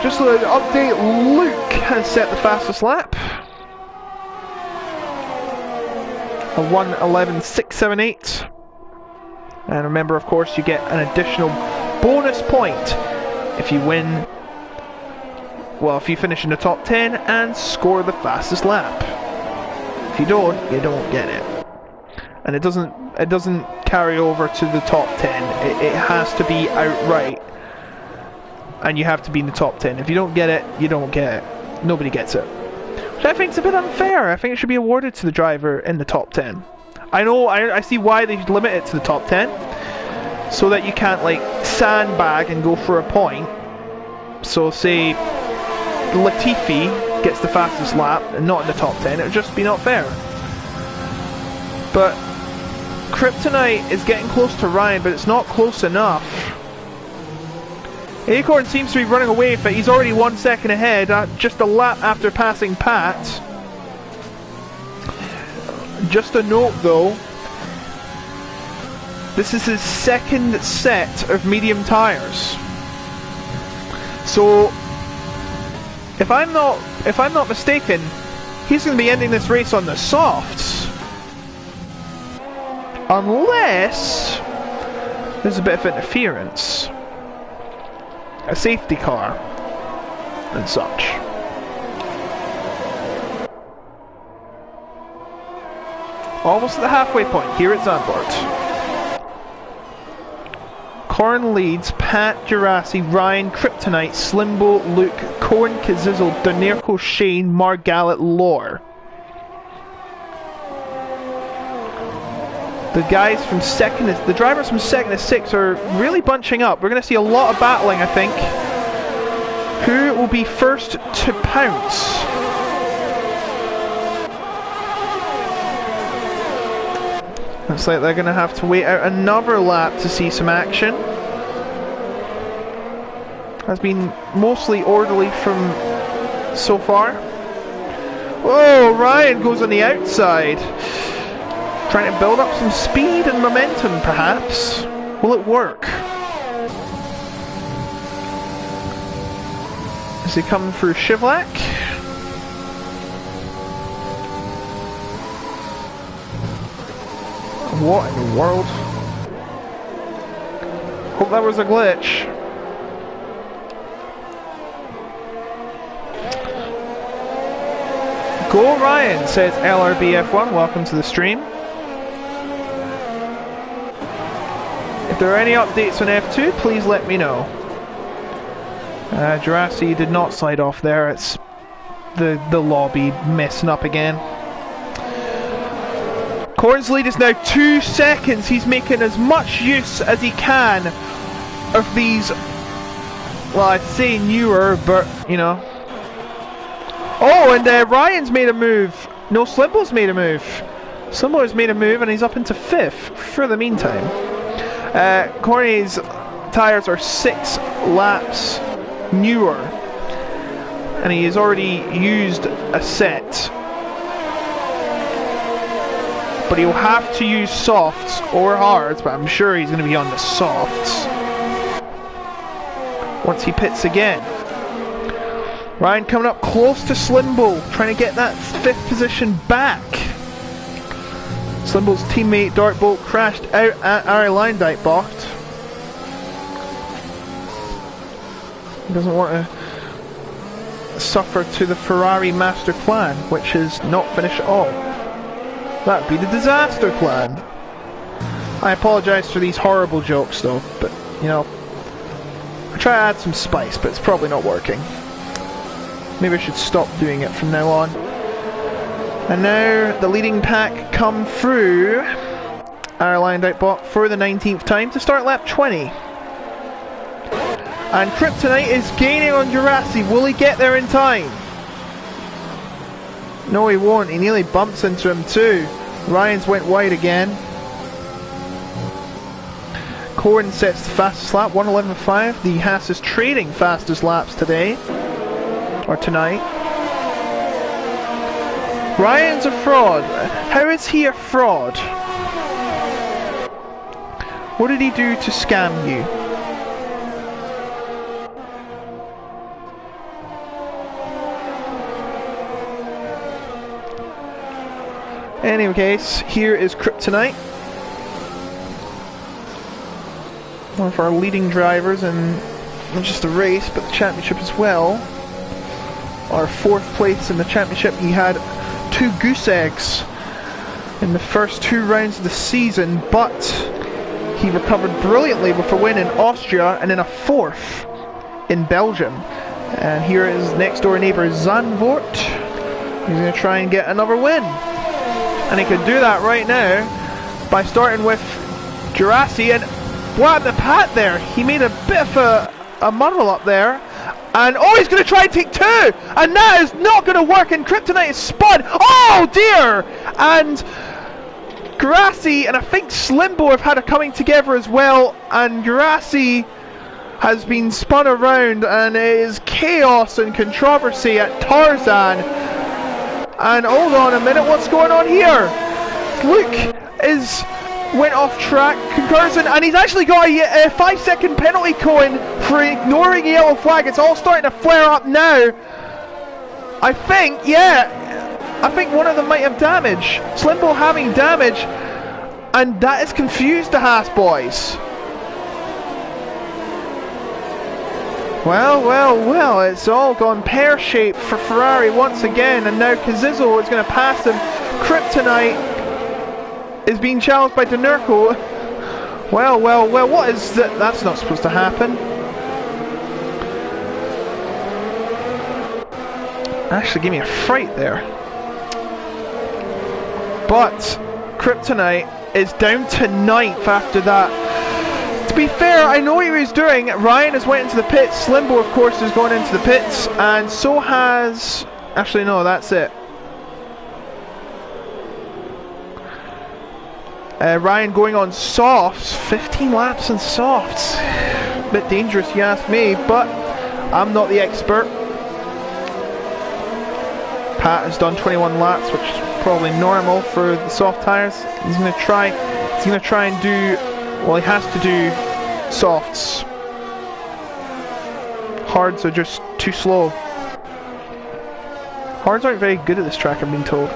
Just an update, Luke has set the fastest lap. A 1:11.678. And remember, of course, you get an additional bonus point if you win, well, if you finish in the top 10 and score the fastest lap. If you don't, you don't get it. And it doesn't carry over to the top 10. It has to be outright, and you have to be in the top 10. If you don't get it, you don't get it. Nobody gets it, which I think is a bit unfair. I think it should be awarded to the driver in the top 10. I know, I see why they limit it to the top 10, so that you can't like sandbag and go for a point. So say Latifi gets the fastest lap and not in the top 10, it would just be not fair. But Kryptonite is getting close to Ryan, but it's not close enough. Acorn seems to be running away, but he's already 1 second ahead, just a lap after passing Pat. Just a note though, this is his second set of medium tyres. So if I'm not mistaken, he's going to be ending this race on the softs. Unless there's a bit of interference, a safety car and such. Almost at the halfway point here at Zandvoort. Corn leads, Pat, Jurassic, Ryan, Kryptonite, Slimbo, Luke, Corn, Kazizzle, Donerko, Shane, Margallet, Lore. The guys from second, the drivers from second to sixth are really bunching up. We're going to see a lot of battling, I think. Who will be first to pounce? Looks like they're going to have to wait out another lap to see some action. has been mostly orderly from so far. Whoa, Ryan goes on the outside. Trying to build up some speed and momentum, perhaps. Will it work? Is he coming through Shivlak? What in the world? Hope that was a glitch. Go Ryan, says LRBF1. Welcome to the stream. If there are any updates on F2, please let me know. Jurassic did not slide off there. It's the lobby messing up again. Corn's lead is now 2 seconds. He's making as much use as he can of these, well, I'd say newer, but, you know. Oh, and Ryan's made a move. No, Slimbo's made a move. Slimbo's made a move and he's up into 5th for the meantime. Corny's tyres are 6 laps newer. And he has already used a set. But he'll have to use softs or hards, but I'm sure he's going to be on the softs once he pits again. Ryan coming up close to Slimbo, trying to get that 5th position back. Slimbo's teammate Dartbolt crashed out at Ari Leindijk. He doesn't want to suffer to the Ferrari master plan, which is not finished at all. That'd be the disaster plan. I apologise for these horrible jokes though, but you know, I try to add some spice, but it's probably not working. Maybe I should stop doing it from now on. And now the leading pack come through Airline Outbot for the 19th time to start lap 20. And Kryptonite is gaining on Jurassic. Will he get there in time? No, he won't. He nearly bumps into him too. Ryan's went wide again. Corn sets the fastest lap, 1:11.5. The Haas is trading fastest laps today. Or tonight. Ryan's a fraud. How is he a fraud? What did he do to scam you? Anyway, case, here is Kryptonite. One of our leading drivers in not just the race, but the championship as well. Our 4th place in the championship. He had 2 goose eggs in the first 2 rounds of the season, but he recovered brilliantly with a win in Austria and then a 4th in Belgium. And here is next door neighbour Zandvoort. He's going to try and get another win. And he could do that right now by starting with Jurassic. And what happened to Pat there? He made a bit of a muddle up there. And oh, he's going to try and take 2! And that is not going to work, and Kryptonite is spun! Oh dear! And Grassi and I think Slimbo have had a coming together as well, and Grassi has been spun around, and it is chaos and controversy at Tarzan. And hold on a minute, what's going on here? Luke went off track, concursion, and he's actually got a 5-second penalty going for ignoring a yellow flag. It's all starting to flare up now. I think, yeah, I think one of them might have damage. Slimbo having damage, and that has confused the Haas boys. Well, it's all gone pear-shaped for Ferrari once again, and now Kazizo is going to pass him. Kryptonite is being challenged by Denurko. Well, what is that? That's not supposed to happen. Actually gave me a fright there. But Kryptonite is down to 9th after that. To be fair, I know what he was doing. Ryan has went into the pits. Slimbo, of course, has gone into the pits, and so has... Actually, no, that's it. Ryan going on softs, 15 laps on softs. A bit dangerous, you ask me, but I'm not the expert. Pat has done 21 laps, which is probably normal for the soft tyres. He's gonna try and do, well, he has to do softs. Hards are just too slow. Hards aren't very good at this track, I've been told.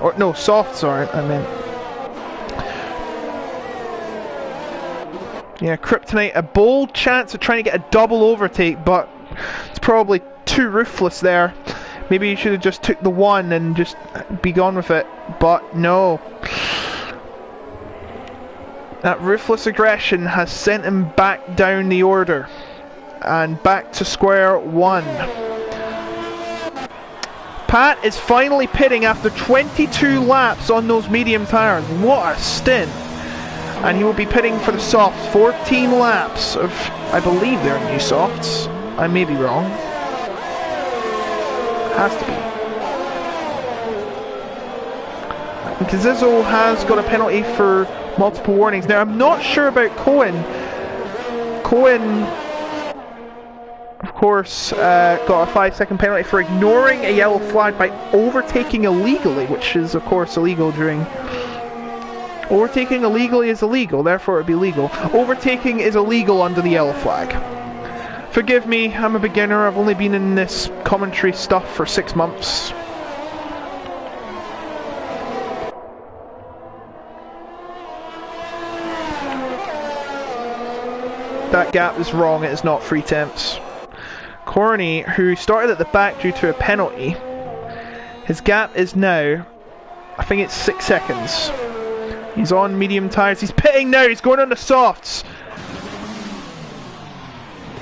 Or no, softs aren't, I meant. Yeah, Kryptonite, a bold chance of trying to get a double overtake, but it's probably too ruthless there. Maybe he should have just took the one and just be gone with it, but no. That ruthless aggression has sent him back down the order and back to square one. Pat is finally pitting after 22 laps on those medium tyres. What a stint! And he will be pitting for the softs. 14 laps of, I believe they're new softs. I may be wrong. Has to be. Because Zizzo has got a penalty for multiple warnings. Now I'm not sure about Cohen. Cohen, of course, got a 5-second penalty for ignoring a yellow flag by overtaking illegally, which is of course illegal during... Overtaking illegally is illegal, therefore it would be legal. Overtaking is illegal under the yellow flag. Forgive me, I'm a beginner, I've only been in this commentary stuff for 6 months. That gap is wrong, it is not 3 tenths. Corney, who started at the back due to a penalty, his gap is now, I think it's 6 seconds. He's on medium tyres, he's pitting now, he's going on the softs.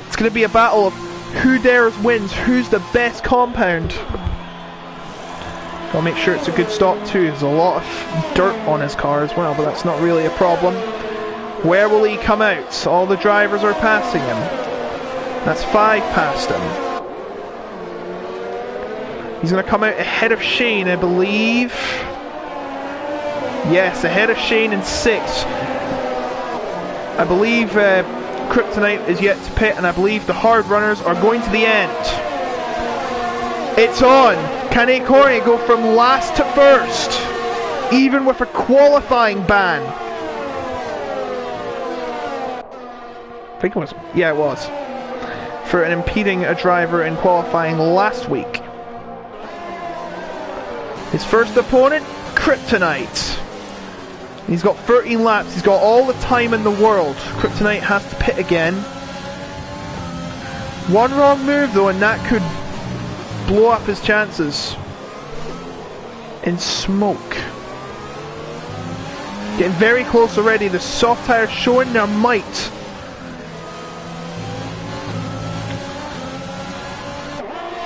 It's going to be a battle of who dares wins, who's the best compound. Gotta make sure it's a good stop too, there's a lot of dirt on his car as well, but that's not really a problem. Where will he come out? All the drivers are passing him. That's 5 past him. He's going to come out ahead of Shane, I believe. Yes, ahead of Shane in 6. I believe Kryptonite is yet to pit, and I believe the hard runners are going to the end. It's on. Can A. Corney go from last to first, even with a qualifying ban? I think it was. Yeah, it was. For an impeding a driver in qualifying last week. His first opponent, Kryptonite. He's got 13 laps, he's got all the time in the world. Kryptonite has to pit again. One wrong move though and that could blow up his chances. In smoke. Getting very close already, the soft tyres showing their might.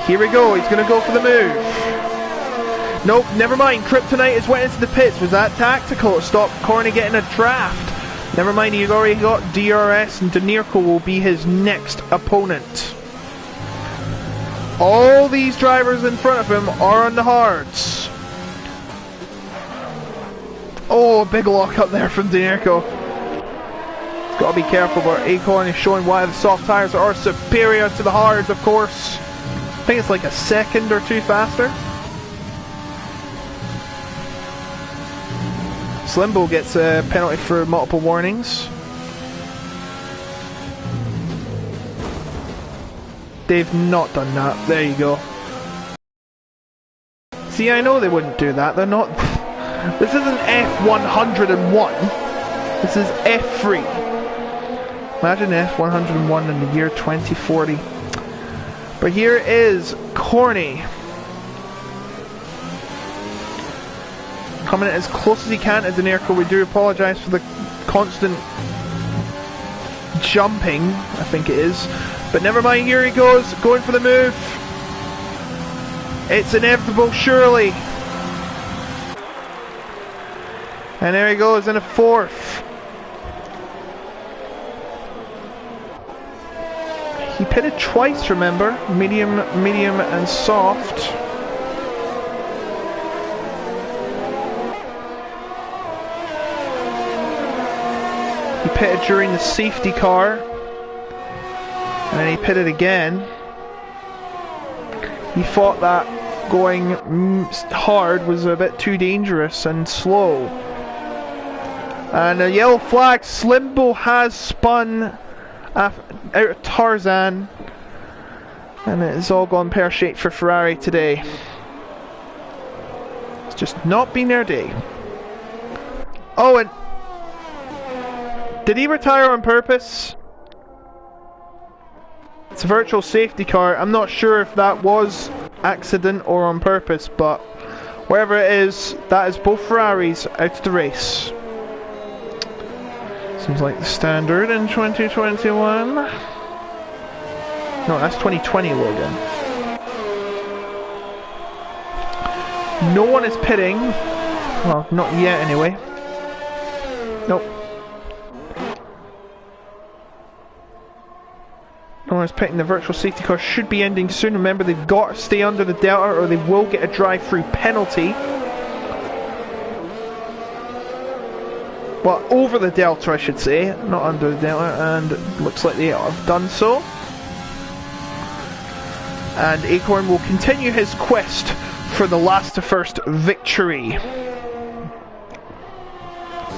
Here we go, he's going to go for the move. Nope, never mind, Kryptonite has went into the pits. Was that tactical to stop Corney getting a draft? Never mind, he's already got DRS and Denirko will be his next opponent. All these drivers in front of him are on the hards. Oh, a big lock up there from Denirko. He's got to be careful, but Acorn is showing why the soft tyres are superior to the hards, of course. I think it's like a second or 2 faster. Slimbo gets a penalty for multiple warnings. They've not done that. There you go. See, I know they wouldn't do that. They're not... This isn't F101. This is F3. Imagine F101 in the year 2040. But here is Corney. Coming in as close as he can to Denirko. We do apologise for the constant jumping, I think it is. But never mind, here he goes, going for the move. It's inevitable, surely. And there he goes in a 4th. He pitted twice, remember? Medium, and soft. He pitted during the safety car. And then he pitted again. He thought that going hard was a bit too dangerous and slow. And a yellow flag. Slimbo has spun out of Tarzan. And it's all gone pear-shaped for Ferrari today. It's just not been their day. Oh, and did he retire on purpose? It's a virtual safety car. I'm not sure if that was accident or on purpose, but wherever it is, that is both Ferraris out of the race. Seems like the standard in 2021. No, that's 2020, Logan. No one is pitting. Well, not yet anyway. Nope. No one is pitting. The virtual safety car should be ending soon. Remember, they've got to stay under the delta or they will get a drive-through penalty. Well, over the delta I should say, not under the delta, and it looks like they have done so. And Acorn will continue his quest for the last to first victory.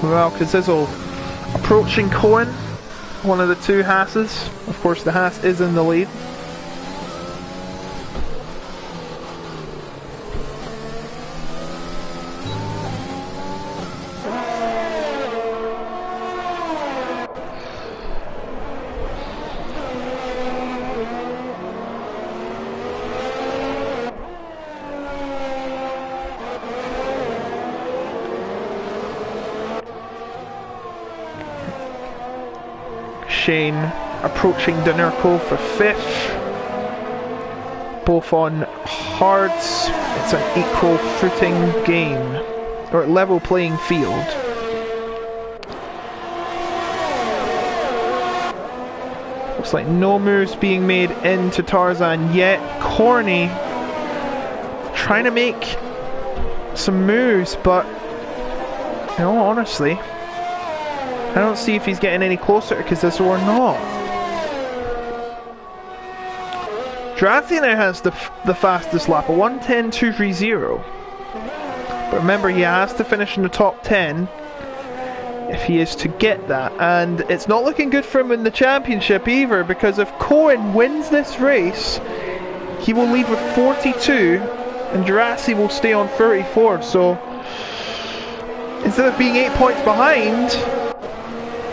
Well, Kazizzle approaching Cohen, one of the two Hasses. Of course, the Haas is in the lead. Shane approaching Dinerco for 5th. Both on hards. It's an equal footing game, or level playing field. Looks like no moves being made into Tarzan yet. Corny trying to make some moves, but in all honesty, I don't see if he's getting any closer to Kazizzle or not. Drathi now has the fastest lap, a 1:10.230. But remember, he has to finish in the top 10 if he is to get that. And it's not looking good for him in the championship either, because if Cohen wins this race, he will lead with 42 and Jurassic will stay on 34. So instead of being 8 points behind,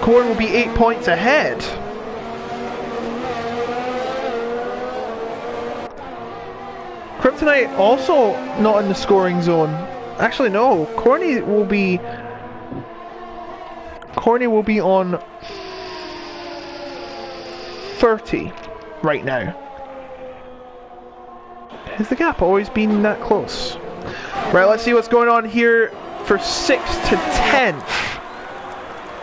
Cohen will be 8 points ahead. Kryptonite also not in the scoring zone. Actually, no. Corny will be on 30 right now. Has the gap always been that close? Right, let's see what's going on here for 6th to 10th.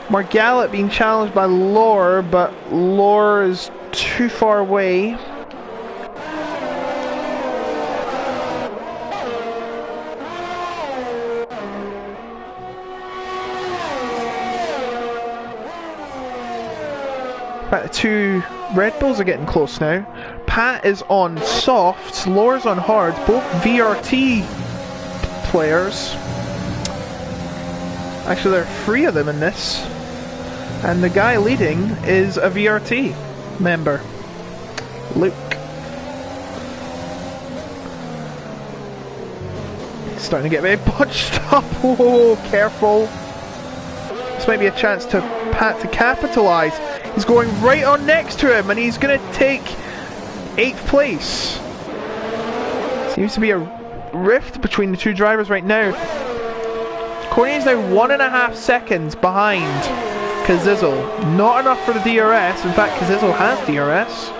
Margallet being challenged by Lore, but Lore is too far away. In fact, the two Red Bulls are getting close now. Pat is on softs, Lore's on hards, both VRT players. Actually, there are 3 of them in this. And the guy leading is a VRT member, Luke. He's starting to get very bunched up. Oh, careful. This might be a chance to Pat to capitalise. He's going right on next to him and he's going to take 8th place. Seems to be a rift between the two drivers right now. Corny is now 1.5 seconds behind Kazizzle. Not enough for the DRS. In fact, Kazizzle has DRS.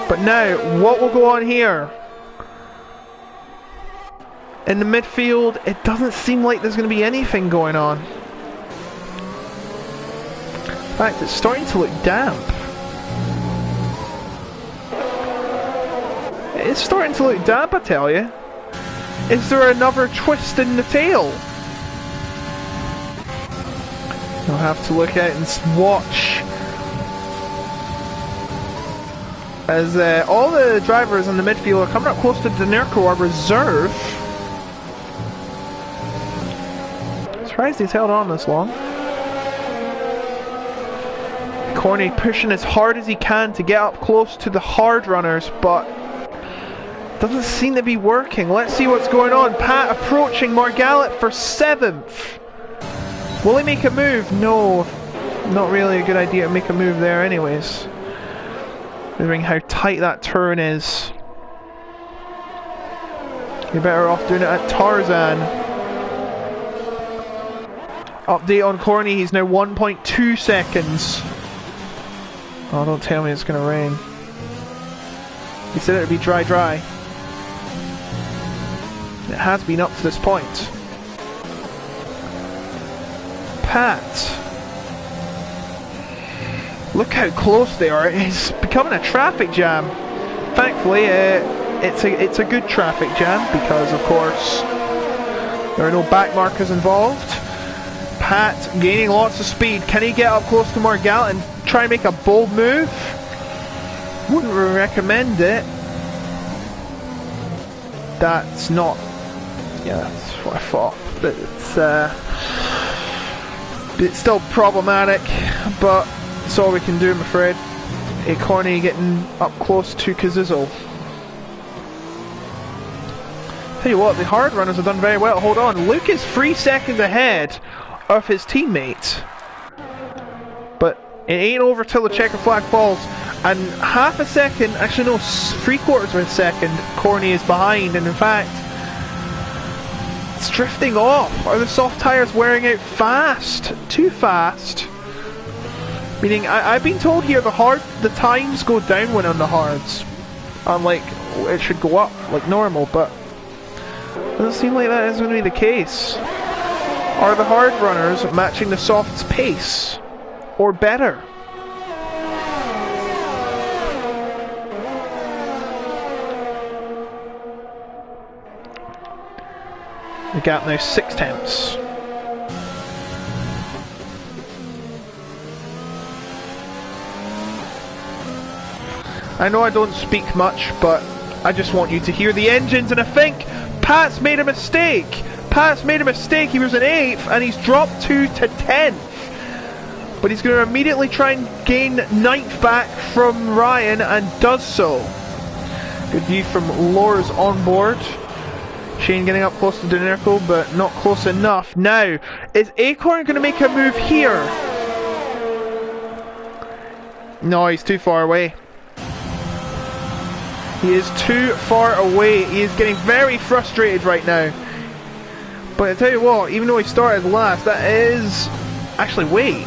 But now, what will go on here? In the midfield, it doesn't seem like there's going to be anything going on. In fact, it's starting to look damp. It's starting to look damp, I tell you. Is there another twist in the tail? I'll have to look out and watch as all the drivers in the midfield are coming up close to Denirko, our reserve. Surprised he's held on this long. Corny pushing as hard as he can to get up close to the hard runners, but doesn't seem to be working. Let's see what's going on. Pat approaching Margalit for 7th. Will he make a move? No, not really a good idea to make a move there anyways. Considering how tight that turn is. You're better off doing it at Tarzan. Update on Corny, he's now 1.2 seconds. Oh, don't tell me it's gonna rain. He said it would be dry. It has been up to this point. Pat. Look how close they are. It's becoming a traffic jam. Thankfully, it's a good traffic jam because, of course, there are no back markers involved. Pat gaining lots of speed. Can he get up close to Margalit and try and make a bold move? Wouldn't recommend it. That's not... Yeah, that's what I thought. But it's still problematic, but it's all we can do, I'm afraid. Corny getting up close to Kazizel. Tell you what, the hard runners have done very well. Hold on, Luke is 3 seconds ahead of his teammate. But it ain't over till the checker flag falls. And half a second, actually no, 3/4 of a second, Corny is behind. And in fact, it's drifting off. Are the soft tyres wearing out fast? Too fast. Meaning, I've been told here the times go down when on the hards. Unlike, it should go up like normal, but it doesn't seem like that is going to be the case. Are the hard runners matching the softs' pace? Or better? The gap now 6 tenths. I know I don't speak much, but I just want you to hear the engines, and I think Pat's made a mistake. Pat's made a mistake. He was an 8th and he's dropped 2 to 10th. But he's going to immediately try and gain 9th back from Ryan and does so. Good view from Lors on board. Shane getting up close to Denirko, but not close enough. Now, is Acorn going to make a move here? No, he's too far away. He is too far away. He is getting very frustrated right now. But I tell you what, even though he started last, that is... Actually, wait.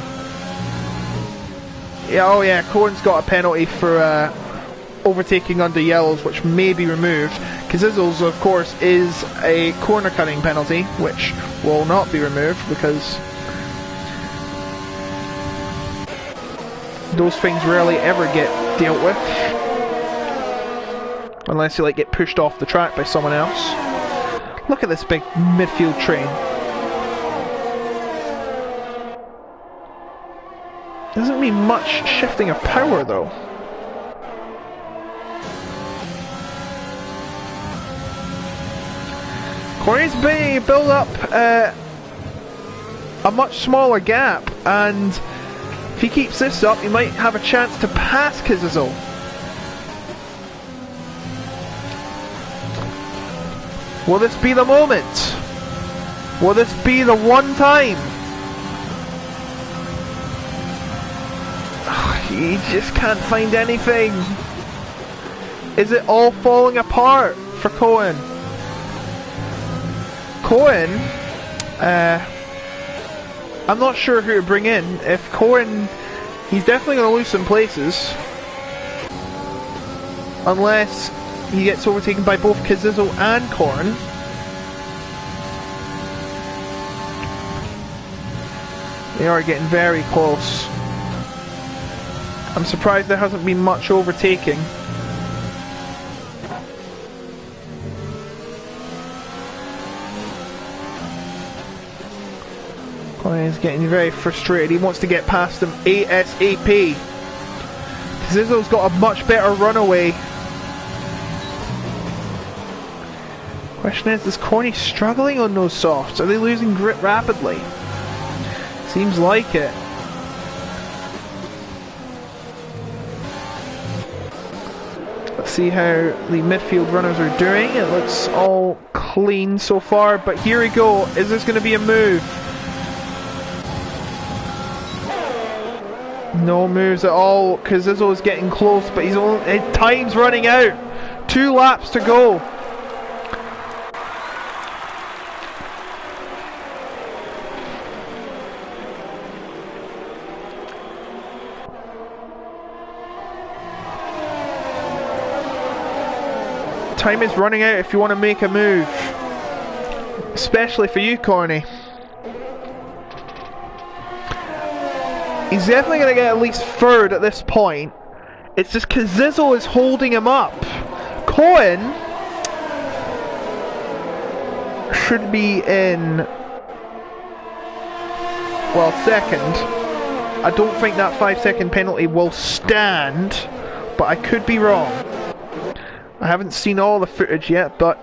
Yeah, oh yeah, Cohen's got a penalty for overtaking under yellows, which may be removed. Kazizel's, of course, is a corner cutting penalty, which will not be removed because those things rarely ever get dealt with. Unless you like get pushed off the track by someone else. Look at this big midfield train. Doesn't mean much shifting of power though. Corey's built up a much smaller gap, and if he keeps this up, he might have a chance to pass Kazizel. Will this be the moment? Will this be the one time? He just can't find anything. Is it all falling apart for Cohen? Cohen, I'm not sure who to bring in. If Cohen, he's definitely going to lose some places. Unless he gets overtaken by both Kazizel and Corn. They are getting very close. I'm surprised there hasn't been much overtaking. Corn is getting very frustrated. He wants to get past them ASAP. Zizzo's got a much better runaway. Question is Corny struggling on those softs? Are they losing grip rapidly? Seems like it. Let's see how the midfield runners are doing. It looks all clean so far, but here we go. Is this going to be a move? No moves at all, because Zizzo is getting close, but he's only, time's running out. 2 laps to go. Time is running out if you want to make a move. Especially for you, Corny. He's definitely going to get at least 3rd at this point. It's just because Zizzo is holding him up. Cohen should be in, well, 2nd. I don't think that 5-second penalty will stand, but I could be wrong. I haven't seen all the footage yet, but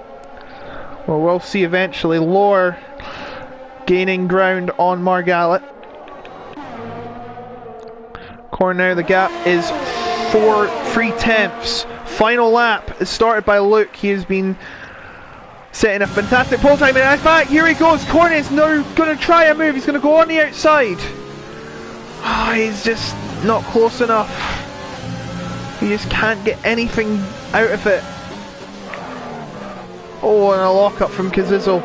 well, we'll see eventually. Lohr gaining ground on Margalit. Corner now, the gap is 3/10. Final lap is started by Luke. He has been setting a fantastic pole time, and in fact, here he goes. Corner is now going to try a move. He's going to go on the outside. Oh, he's just not close enough. He just can't get anything out of it. Oh, and a lock-up from Kazizzo.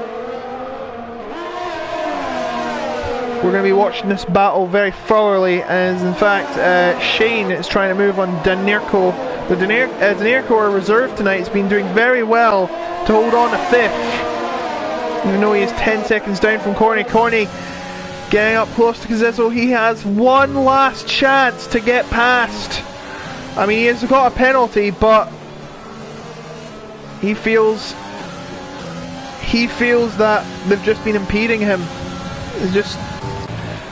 We're going to be watching this battle very thoroughly, as in fact Shane is trying to move on Danirko. The Danirko are reserve tonight. He's been doing very well to hold on to 5th, even though he is 10 seconds down from Corny. Corny getting up close to Kazizzo. He has one last chance to get past. I mean, he has got a penalty, but he feels that they've just been impeding him. He's just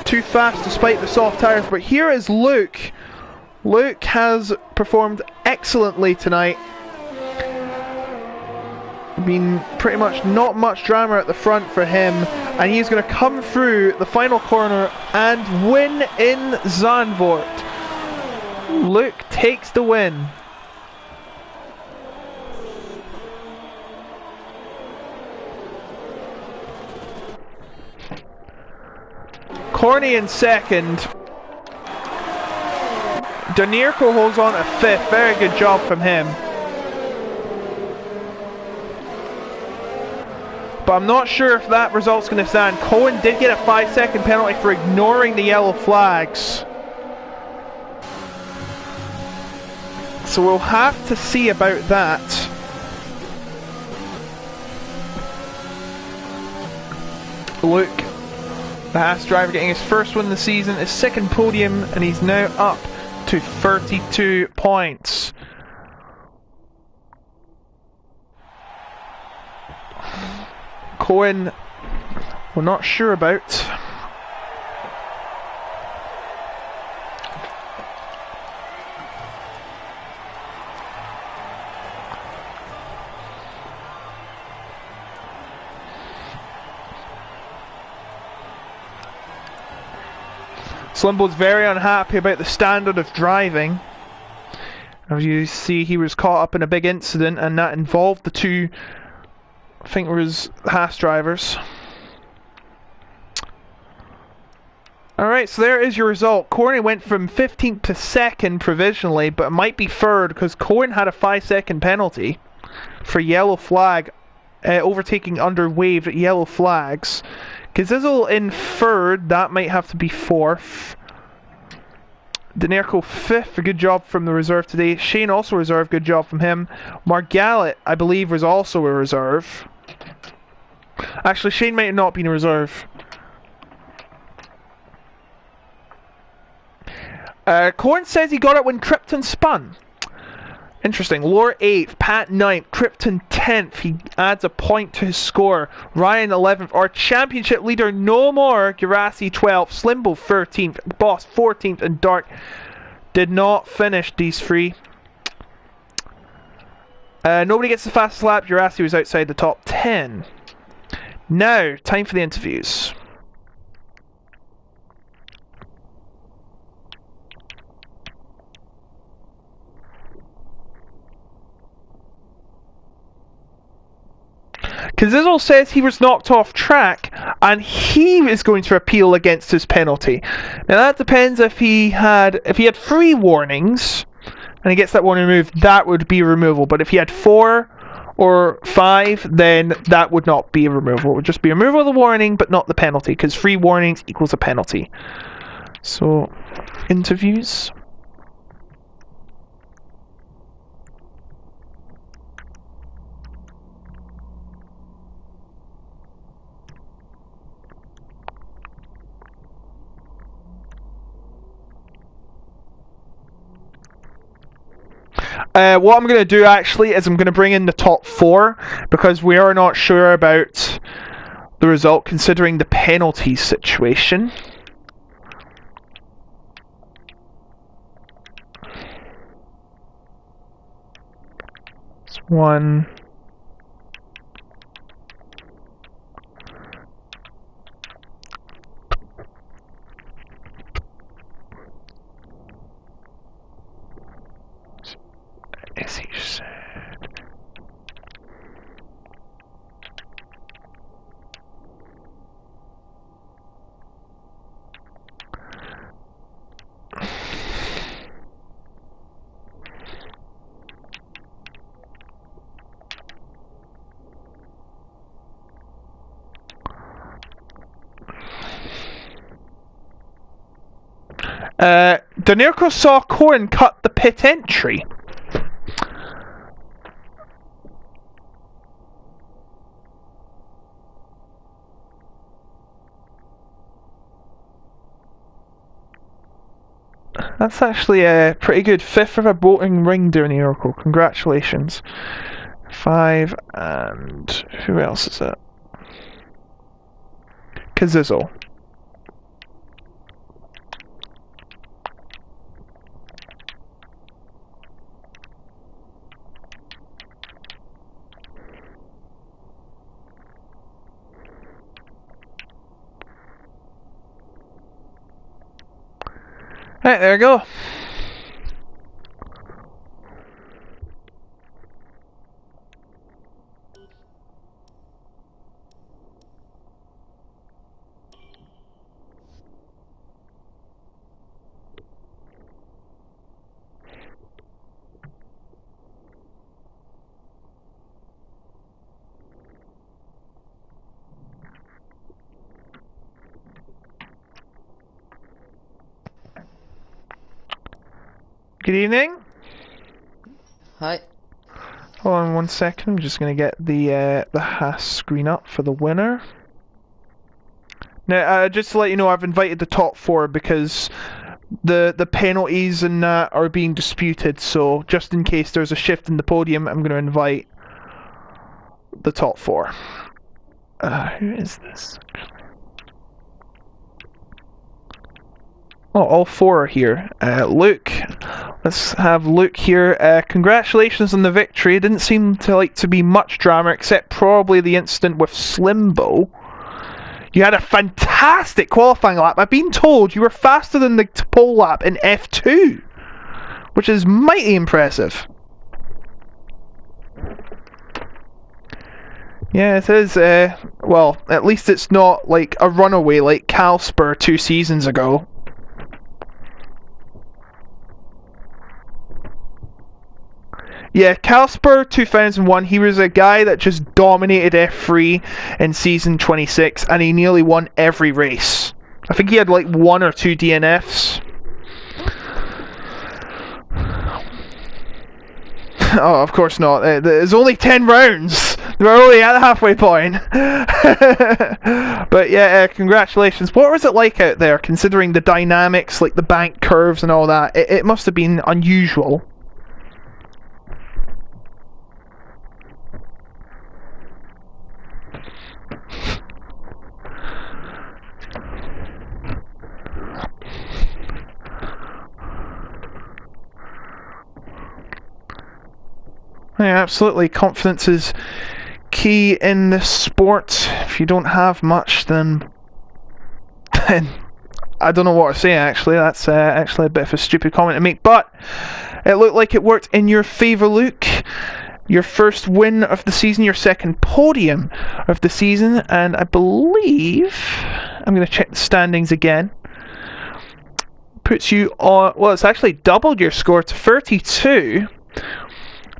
too fast despite the soft tires. But here is Luke. Luke has performed excellently tonight. Been pretty much not much drama at the front for him, and he's going to come through the final corner and win in Zandvoort. Luke takes the win. Corny in 2nd. Danirko holds on to 5th. Very good job from him. But I'm not sure if that result's going to stand. Cohen did get a 5-second penalty for ignoring the yellow flags. So we'll have to see about that. Luke, the Haas driver, getting his first win of the season, his 2nd podium, and he's now up to 32 points. Cohen, we're not sure about. Slimbo's very unhappy about the standard of driving. As you see, he was caught up in a big incident, and that involved the 2, I think it was Haas drivers. Alright, so there is your result. Corny went from 15th to 2nd provisionally, but it might be 3rd because Cohen had a 5-second penalty for yellow flag, overtaking under waved yellow flags. Kazizzo in 3rd, that might have to be 4th. Danirko 5th, a good job from the reserve today. Shane also reserve, good job from him. Margalit, I believe, was also a reserve. Actually, Shane might have not been a reserve. Cohen says he got it when Krypton spun. Interesting. Lohr 8th, Pat 9th, Krypton 10th. He adds a point to his score. Ryan 11th. Our championship leader no more. Gerasi 12th, Slimbo 13th, Boss 14th, and Dark Did not finish these three. Nobody gets the fastest lap. Jurassic was outside the top 10. Now, time for the interviews. Kazizel says he was knocked off track and he is going to appeal against his penalty. Now that depends if he had 3 warnings and he gets that one removed, that would be removal. But if he had 4 or 5, then that would not be a removal. It would just be removal of the warning but not the penalty, because 3 warnings equals a penalty. So, interviews. What I'm going to do actually is I'm going to bring in the top 4 because we are not sure about the result considering the penalty situation. It's 1. As he said. Danirko saw Corn cut the pit entry. That's actually a pretty good 5th of a boating ring, Danirko. Congratulations. 5, and who else is it? Kazizel. Right, there we go. Good evening. Hi. Hold on 1 second. I'm just going to get the Haas screen up for the winner. Now, just to let you know, I've invited the top 4 because the penalties and that are being disputed. So just in case there's a shift in the podium, I'm going to invite the top 4. Who is this? Oh, all 4 are here. Luke. Let's have Luke here. Congratulations on the victory. It didn't seem to be much drama, except probably the incident with Slimbo. You had a fantastic qualifying lap. I've been told you were faster than the pole lap in F2, which is mighty impressive. Yeah, it is. Well, at least it's not like a runaway like Calspur 2 seasons ago. Yeah, Calspur 2001, he was a guy that just dominated F3 in season 26, and he nearly won every race. I think he had like 1 or 2 DNFs. Oh, of course not. There's only 10 rounds. We're only at the halfway point. But yeah, congratulations. What was it like out there, considering the dynamics, like the bank curves and all that? It must have been unusual. Yeah, absolutely. Confidence is key in this sport. If you don't have much, then I don't know what to say. Actually, that's actually a bit of a stupid comment to make. But it looked like it worked in your favour, Luke. Your first win of the season, your second podium of the season, and I believe I'm going to check the standings again. Puts you on. Well, it's actually doubled your score to 32.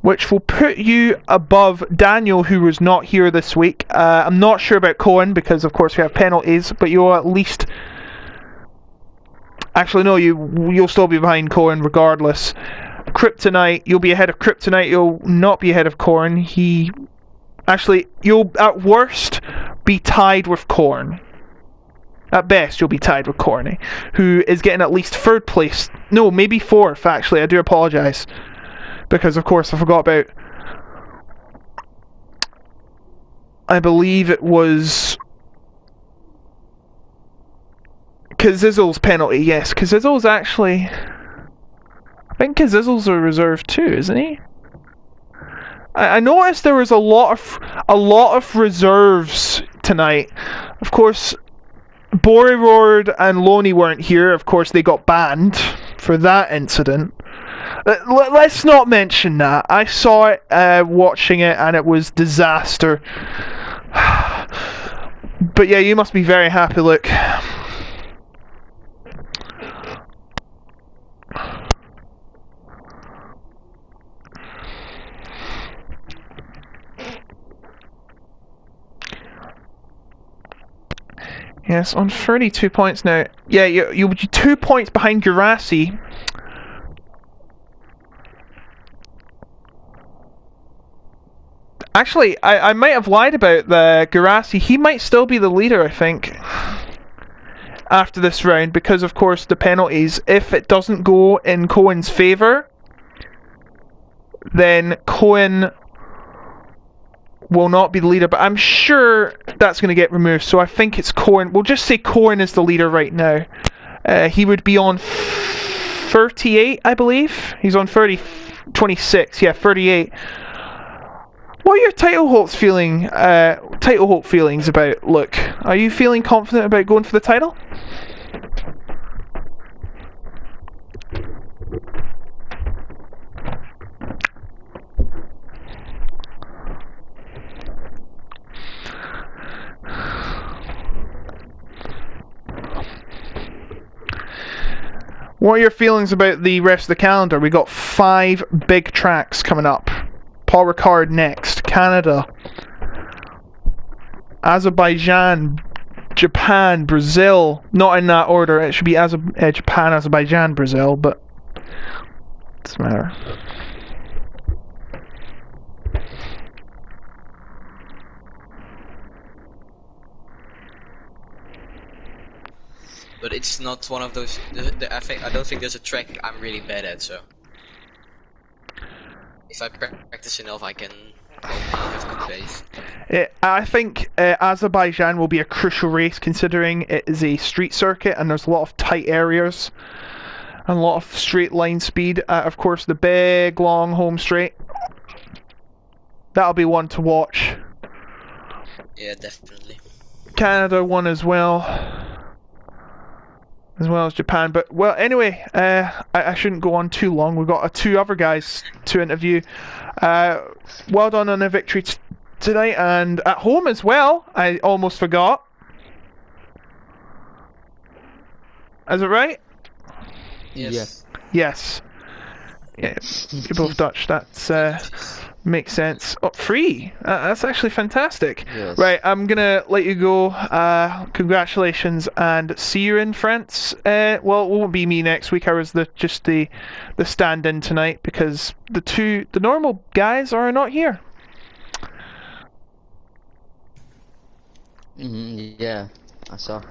Which will put you above Daniel, who was not here this week. I'm not sure about Cohen, because of course we have penalties, but you'll at least... Actually, no, you'll still be behind Cohen regardless. Kryptonite, you'll be ahead of Kryptonite, you'll not be ahead of Corn. You'll at worst be tied with Corn. At best, you'll be tied with Corny, who is getting at least third place. No, maybe fourth, actually, I do apologise. Because, of course, I forgot about... I believe it was... Kazizzle's penalty, yes. Kazizzle's actually... I think Kazizzle's a reserve too, isn't he? I noticed there was a lot of reserves tonight. Of course, Borroword and Loney weren't here. Of course, they got banned for that incident. Let's not mention that. I saw it watching it and it was disaster. But yeah, you must be very happy, look. Yes, on 32 points now. Yeah, you'll be 2 points behind Gurasi. Actually, I might have lied about the Gurasi. He might still be the leader, I think, after this round, because of course the penalties, if it doesn't go in Cohen's favour, then Cohen will not be the leader, but I'm sure that's going to get removed, so I think it's Cohen. We'll just say Cohen is the leader right now. He would be on 38, I believe. He's on 26, yeah, 38. What are your title hope feelings about? Look, are you feeling confident about going for the title? What are your feelings about the rest of the calendar? We got 5 big tracks coming up. Paul Ricard next, Canada, Azerbaijan, Japan, Brazil. Not in that order. It should be Japan, Azerbaijan, Brazil, but it doesn't matter. But it's not one of those. I don't think there's a track I'm really bad at. So if I practice enough, I can have good pace. I think Azerbaijan will be a crucial race, considering it is a street circuit and there's a lot of tight areas and a lot of straight line speed. Of course, the big long home straight. That'll be one to watch. Yeah, definitely. Canada one as well as Japan. But well, anyway, I shouldn't go on too long. We've got 2 other guys to interview. Well done on a victory tonight, and at home as well. I almost forgot. Is it right? Yes. Yes. Yeah, you're both Dutch. That's makes sense. Oh, free. That's actually fantastic. Yes. Right, I'm gonna let you go. Congratulations, and see you in France. Well, it won't be me next week. I was just the stand-in tonight because the normal guys are not here. Yeah, I saw.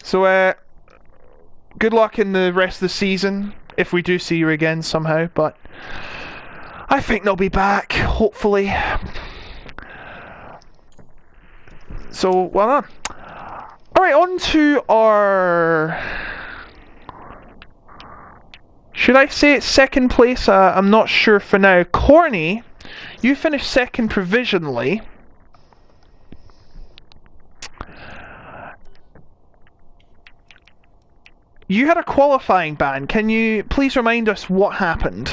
So, good luck in the rest of the season, if we do see you again somehow, but I think they'll be back, hopefully. So, well done. Alright, on to our... Should I say it's second place? I'm not sure for now. Corny You finished second provisionally. You had a qualifying ban. Can you please remind us what happened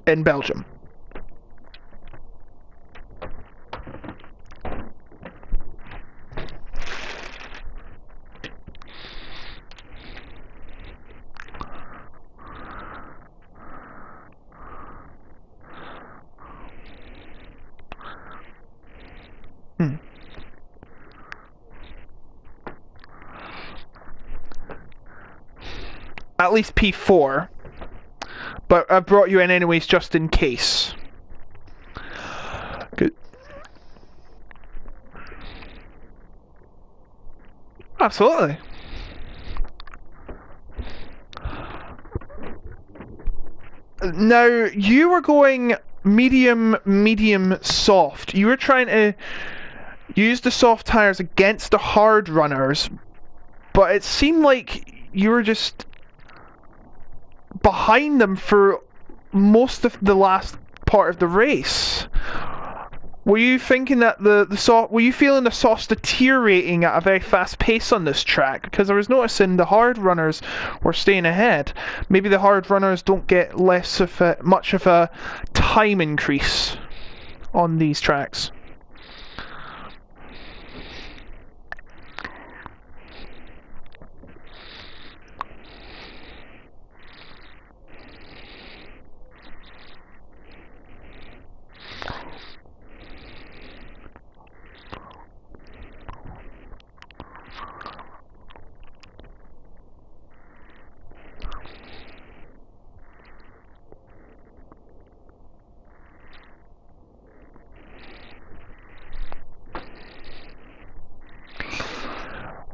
in Belgium? At least P4. But I brought you in anyways just in case. Good. Absolutely. Now, you were going medium, soft. You were trying to use the soft tires against the hard runners, but it seemed like you were just behind them for most of the last part of the race. Were you thinking that were you feeling the softs deteriorating at a very fast pace on this track? Because I was noticing the hard runners were staying ahead. Maybe the hard runners don't get much of a time increase on these tracks.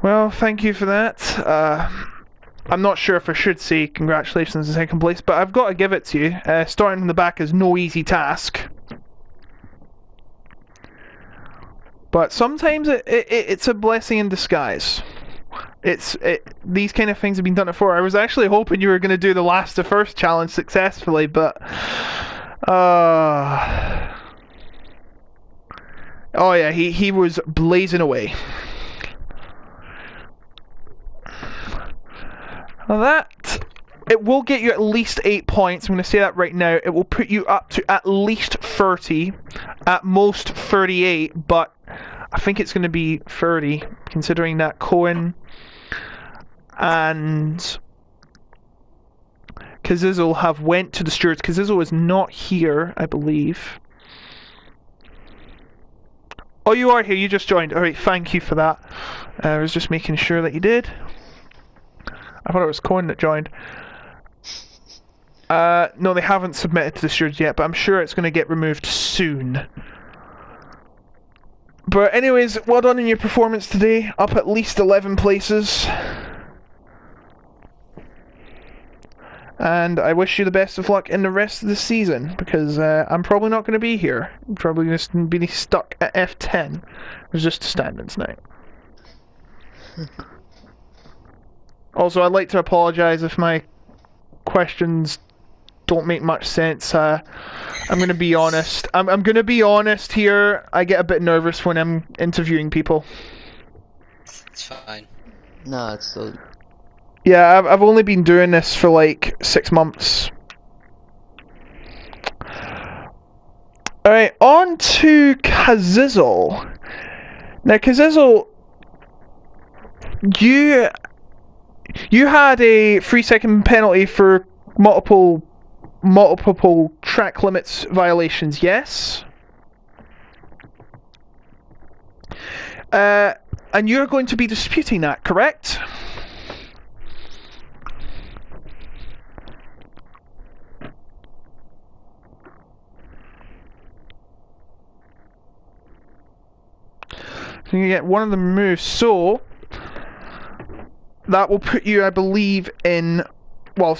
Well, thank you for that. I'm not sure if I should say congratulations in second place, but I've got to give it to you. Starting from the back is no easy task. But sometimes it's a blessing in disguise. These kind of things have been done before. I was actually hoping you were going to do the last to first challenge successfully, but... oh yeah, he was blazing away. That, it will get you at least 8 points. I'm going to say that right now. It will put you up to at least 30, at most 38, but I think it's going to be 30, considering that Cohen and Kazizel have went to the stewards. Kazizel is not here, I believe. Oh, you are here. You just joined. Alright, thank you for that. I was just making sure that you did. I thought it was Cohen that joined. No, they haven't submitted to the stewards yet, but I'm sure it's going to get removed soon. But anyways, well done in your performance today. Up at least 11 places. And I wish you the best of luck in the rest of the season, because I'm probably not going to be here. I'm probably going to be stuck at F10. There's just the standings now. Also, I'd like to apologise if my questions don't make much sense. I'm going to be honest. I'm going to be honest here. I get a bit nervous when I'm interviewing people. It's fine. No, it's still... Yeah, I've only been doing this for like 6 months. Alright, on to Kazizel. Now, Kazizel, you had a 3-second penalty for multiple track limits violations, yes? And you're going to be disputing that, correct? So you get one of them removed, so that will put you, I believe, in... Well,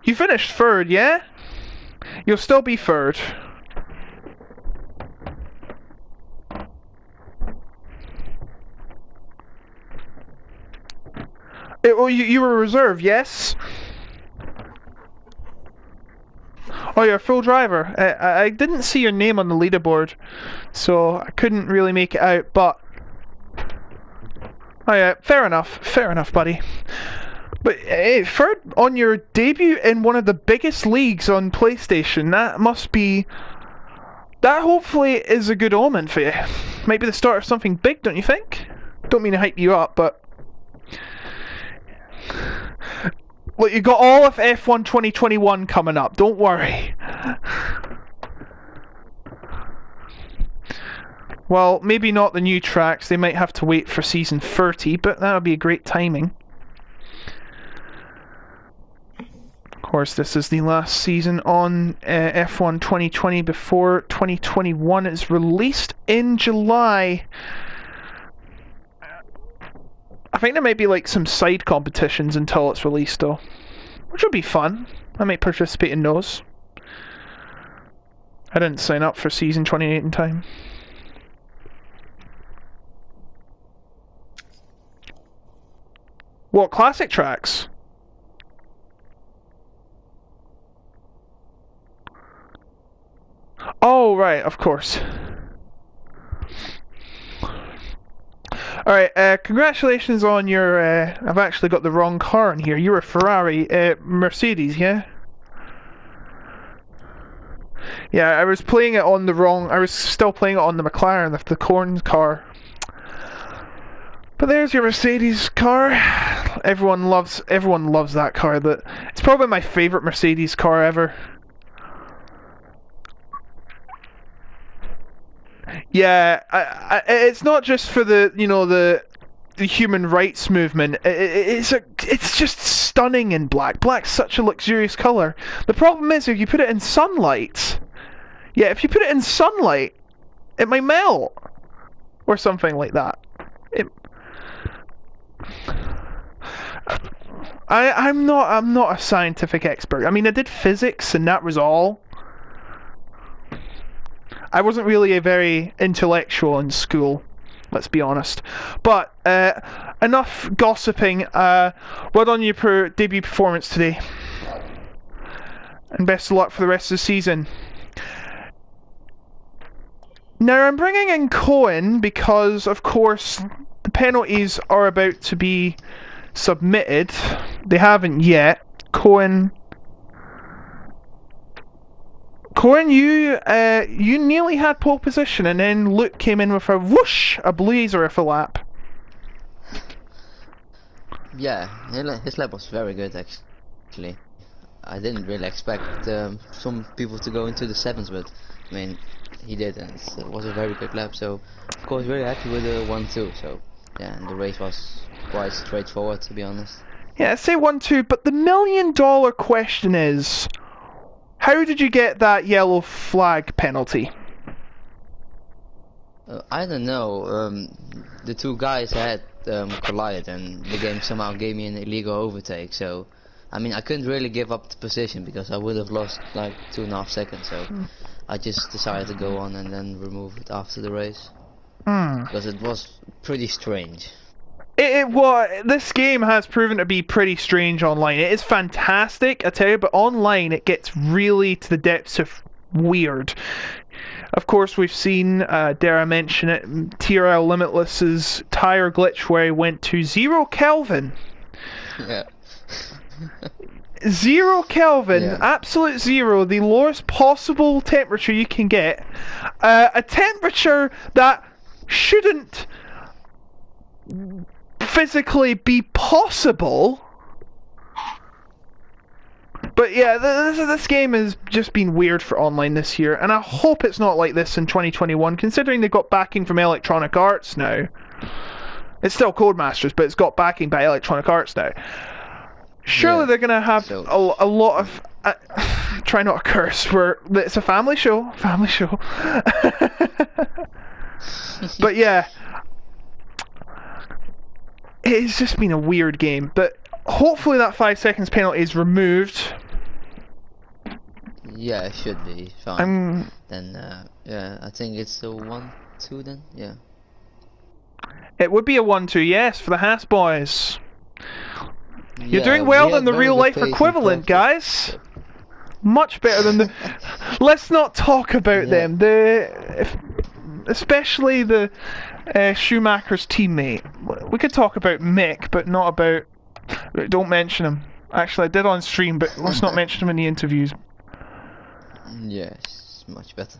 you finished third, yeah? You'll still be third. Well, you were reserved, yes? Oh, you're a full driver. I didn't see your name on the leaderboard, so I couldn't really make it out, but... Oh yeah, fair enough, buddy. But hey, on your debut in one of the biggest leagues on PlayStation, that must be... That hopefully is a good omen for you. Might be the start of something big, don't you think? Don't mean to hype you up, but... Look, you got all of F1 2021 coming up, don't worry. Well, maybe not the new tracks, they might have to wait for season 30, but that would be a great timing. Of course, this is the last season on F1 2020 before 2021 is released in July. I think there might be like some side competitions until it's released though, which will be fun. I might participate in those. I didn't sign up for season 28 in time. What, classic tracks? Oh, right, of course. Alright, congratulations on your, I've actually got the wrong car in here. You're a Ferrari, Mercedes, yeah? Yeah, I was playing it on the wrong, I was still playing it on the McLaren, the corn car. But there's your Mercedes car. Everyone loves that car. It's probably my favourite Mercedes car ever. Yeah, it's not just for the the human rights movement. It's just stunning in black. Black's such a luxurious colour. The problem is if you put it in sunlight. Yeah, if you put it in sunlight, it might melt or something like that. I'm not a scientific expert. I mean, I did physics and that was all. I wasn't really a very intellectual in school, let's be honest. But enough gossiping. Well done on your debut performance today, and best of luck for the rest of the season. Now I'm bringing in Cohen because, of course, the penalties are about to be submitted. They haven't yet. Cohen, you nearly had pole position, and then Luke came in with a whoosh, a blazer of a lap. Yeah, his lap was very good actually. I didn't really expect some people to go into the sevens, but I mean, he did, and it was a very good lap. So, of course, very happy with the 1-2. So, yeah, and the race was quite straightforward, to be honest. Yeah, say 1-2, but the $1 million question is, how did you get that yellow flag penalty? I don't know. The two guys had collided, and the game somehow gave me an illegal overtake. So, I mean, I couldn't really give up the position because I would have lost like 2.5 seconds. So, I just decided to go on and then remove it after the race because it was pretty strange. This game has proven to be pretty strange online. It is fantastic, I tell you, but online it gets really to the depths of weird. Of course, we've seen, dare I mention it, TRL Limitless's tire glitch where he went to 0 Kelvin. Yeah. 0 Kelvin, Yeah. absolute zero, the lowest possible temperature you can get. A temperature that shouldn't physically be possible. But yeah, this game has just been weird for online this year, and I hope it's not like this in 2021, considering they've got backing from Electronic Arts now. It's still Codemasters, but it's got backing by Electronic Arts now. Surely they're going to have a lot of... try not to curse, it's a family show. But yeah, it's just been a weird game, but hopefully that 5 seconds penalty is removed. Yeah, it should be fine. Then, yeah, I think it's a 1-2 then, yeah. It would be a 1-2, yes, for the Haas boys. You're Yeah, doing well we in the had very real good life pace in equivalent, practice. guys. Much better than the... Let's not talk about them. Especially the Schumacher's teammate. We could talk about Mick, but not about... Don't mention him. Actually, I did on stream, but let's not mention him in the interviews. Yes, much better.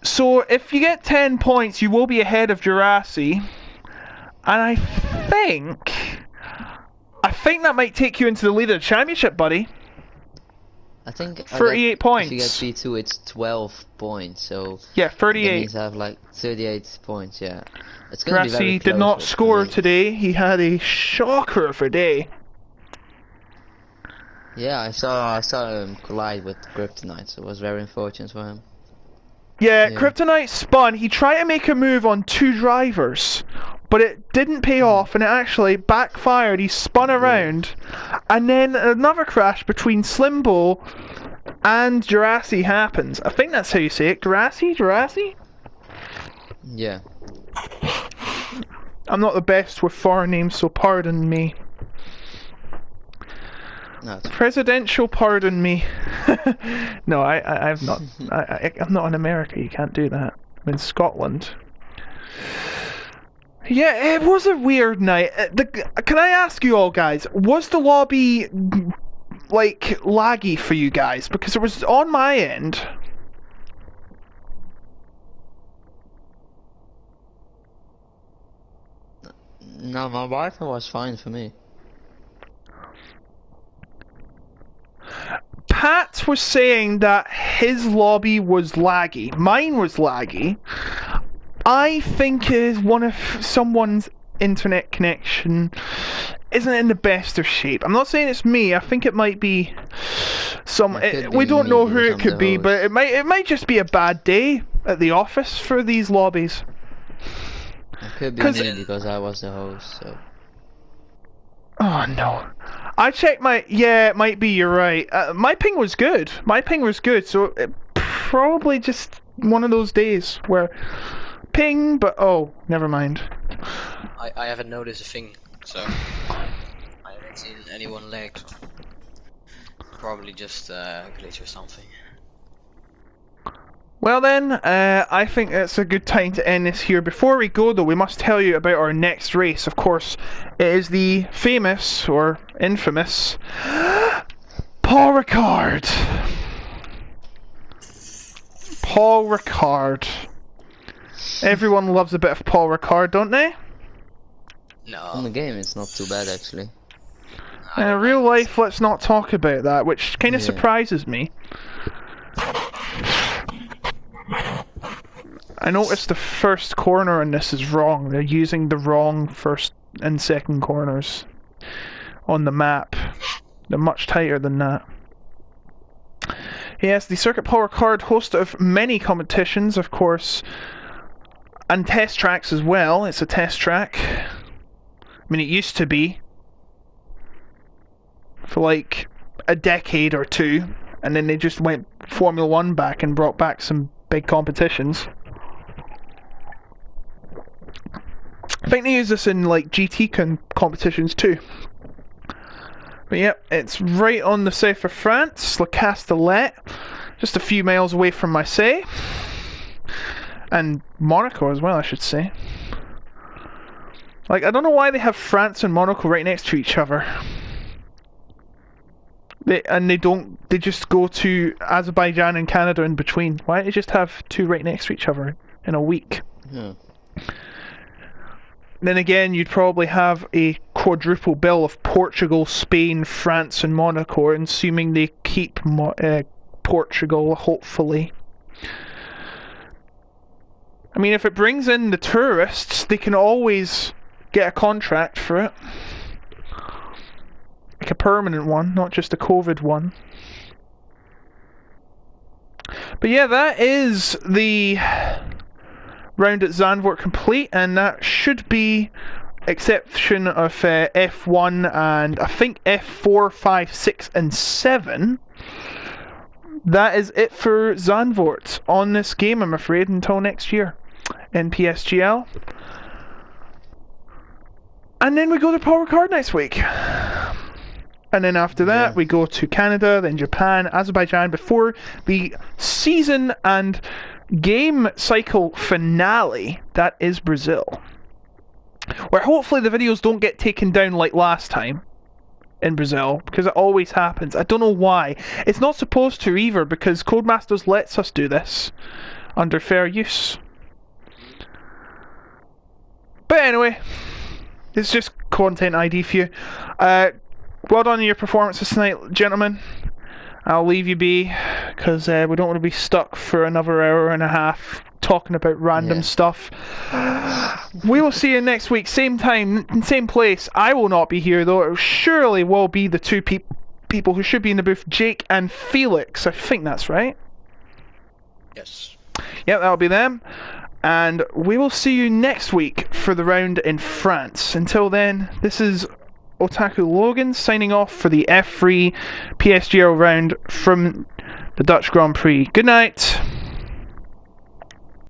So, if you get 10 points, you will be ahead of Jurassic. And I think that might take you into the lead of the championship, buddy. I think 38 points. If you get P2, it's 12 points. So yeah, 38. That means I have like 38 points. Yeah, it's gonna be very Jurassic close. did not score today. He had a shocker of a day. Yeah, I saw him collide with Kryptonite, so it was very unfortunate for him. Yeah, Kryptonite spun. He tried to make a move on 2 drivers, but it didn't pay off, and it actually backfired. He spun around, and then another crash between Slimbo and Jurassic happens. I think that's how you say it. Jurassic? Yeah. I'm not the best with foreign names, so pardon me. No, Presidential, pardon me. No, I've not. I'm not in America. You can't do that. I'm in Scotland. Yeah, it was a weird night. Can I ask you all, guys? Was the lobby like laggy for you guys? Because it was on my end. No, my Wi-Fi was fine for me. Pat was saying that his lobby was laggy. Mine was laggy. I think it is one of someone's internet connection isn't in the best of shape. I'm not saying it's me. I think it might be some. We don't know who it could be, but it might just be a bad day at the office for these lobbies. It could be me because I was the host. So. Oh no. I checked my... Yeah, it might be, you're right. My ping was good. So it probably just one of those days where... Ping, but oh, never mind. I haven't noticed a thing, so... I haven't seen anyone lag. Probably just a glitch or something. Well then, I think it's a good time to end this here. Before we go though, we must tell you about our next race. Of course, it is the famous, or infamous, Paul Ricard. Paul Ricard. Everyone loves a bit of Paul Ricard, don't they? No. In the game it's not too bad actually. In real life, let's not talk about that, which kind of surprises me. I noticed the first corner on this is wrong. They're using the wrong first and second corners on the map. They're much tighter than that. Yes, the Circuit Paul Ricard, host of many competitions, of course, and test tracks as well. It's a test track. I mean, it used to be for like a decade or two, and then they just went Formula 1 back and brought back some big competitions. I think they use this in like GT competitions too. But yep, it's right on the south of France, Le Castellet, just a few miles away from Marseille. And Monaco as well, I should say. Like, I don't know why they have France and Monaco right next to each other. They just go to Azerbaijan and Canada in between. Why don't they just have 2 right next to each other in a week? Yeah. Then again, you'd probably have a quadruple bill of Portugal, Spain, France and Monaco, assuming they keep Portugal, hopefully. I mean, if it brings in the tourists, they can always get a contract for it. Like a permanent one, not just a COVID one. But yeah, that is the round at Zandvoort complete, and that should be exception of F1 and I think F4, 5, 6 and 7. That is it for Zandvoort on this game, I'm afraid, until next year in PSGL. And then we go to Paul Ricard next week. And then after that, Yeah. we go to Canada, then Japan, Azerbaijan, before the season and game cycle finale, that is Brazil. Where hopefully the videos don't get taken down like last time in Brazil, because it always happens. I don't know why. It's not supposed to either, because Codemasters lets us do this under fair use. But anyway, it's just content ID for you. Well done on your performances tonight, gentlemen. I'll leave you be, because we don't want to be stuck for another hour and a half talking about random stuff. We will see you next week, same time, same place. I will not be here, though. It surely will be the two people who should be in the booth, Jake and Felix. I think that's right. Yes. Yep, that'll be them. And we will see you next week for the round in France. Until then, this is Otaku Logan signing off for the F3 PSGL round from the Dutch Grand Prix. Good night.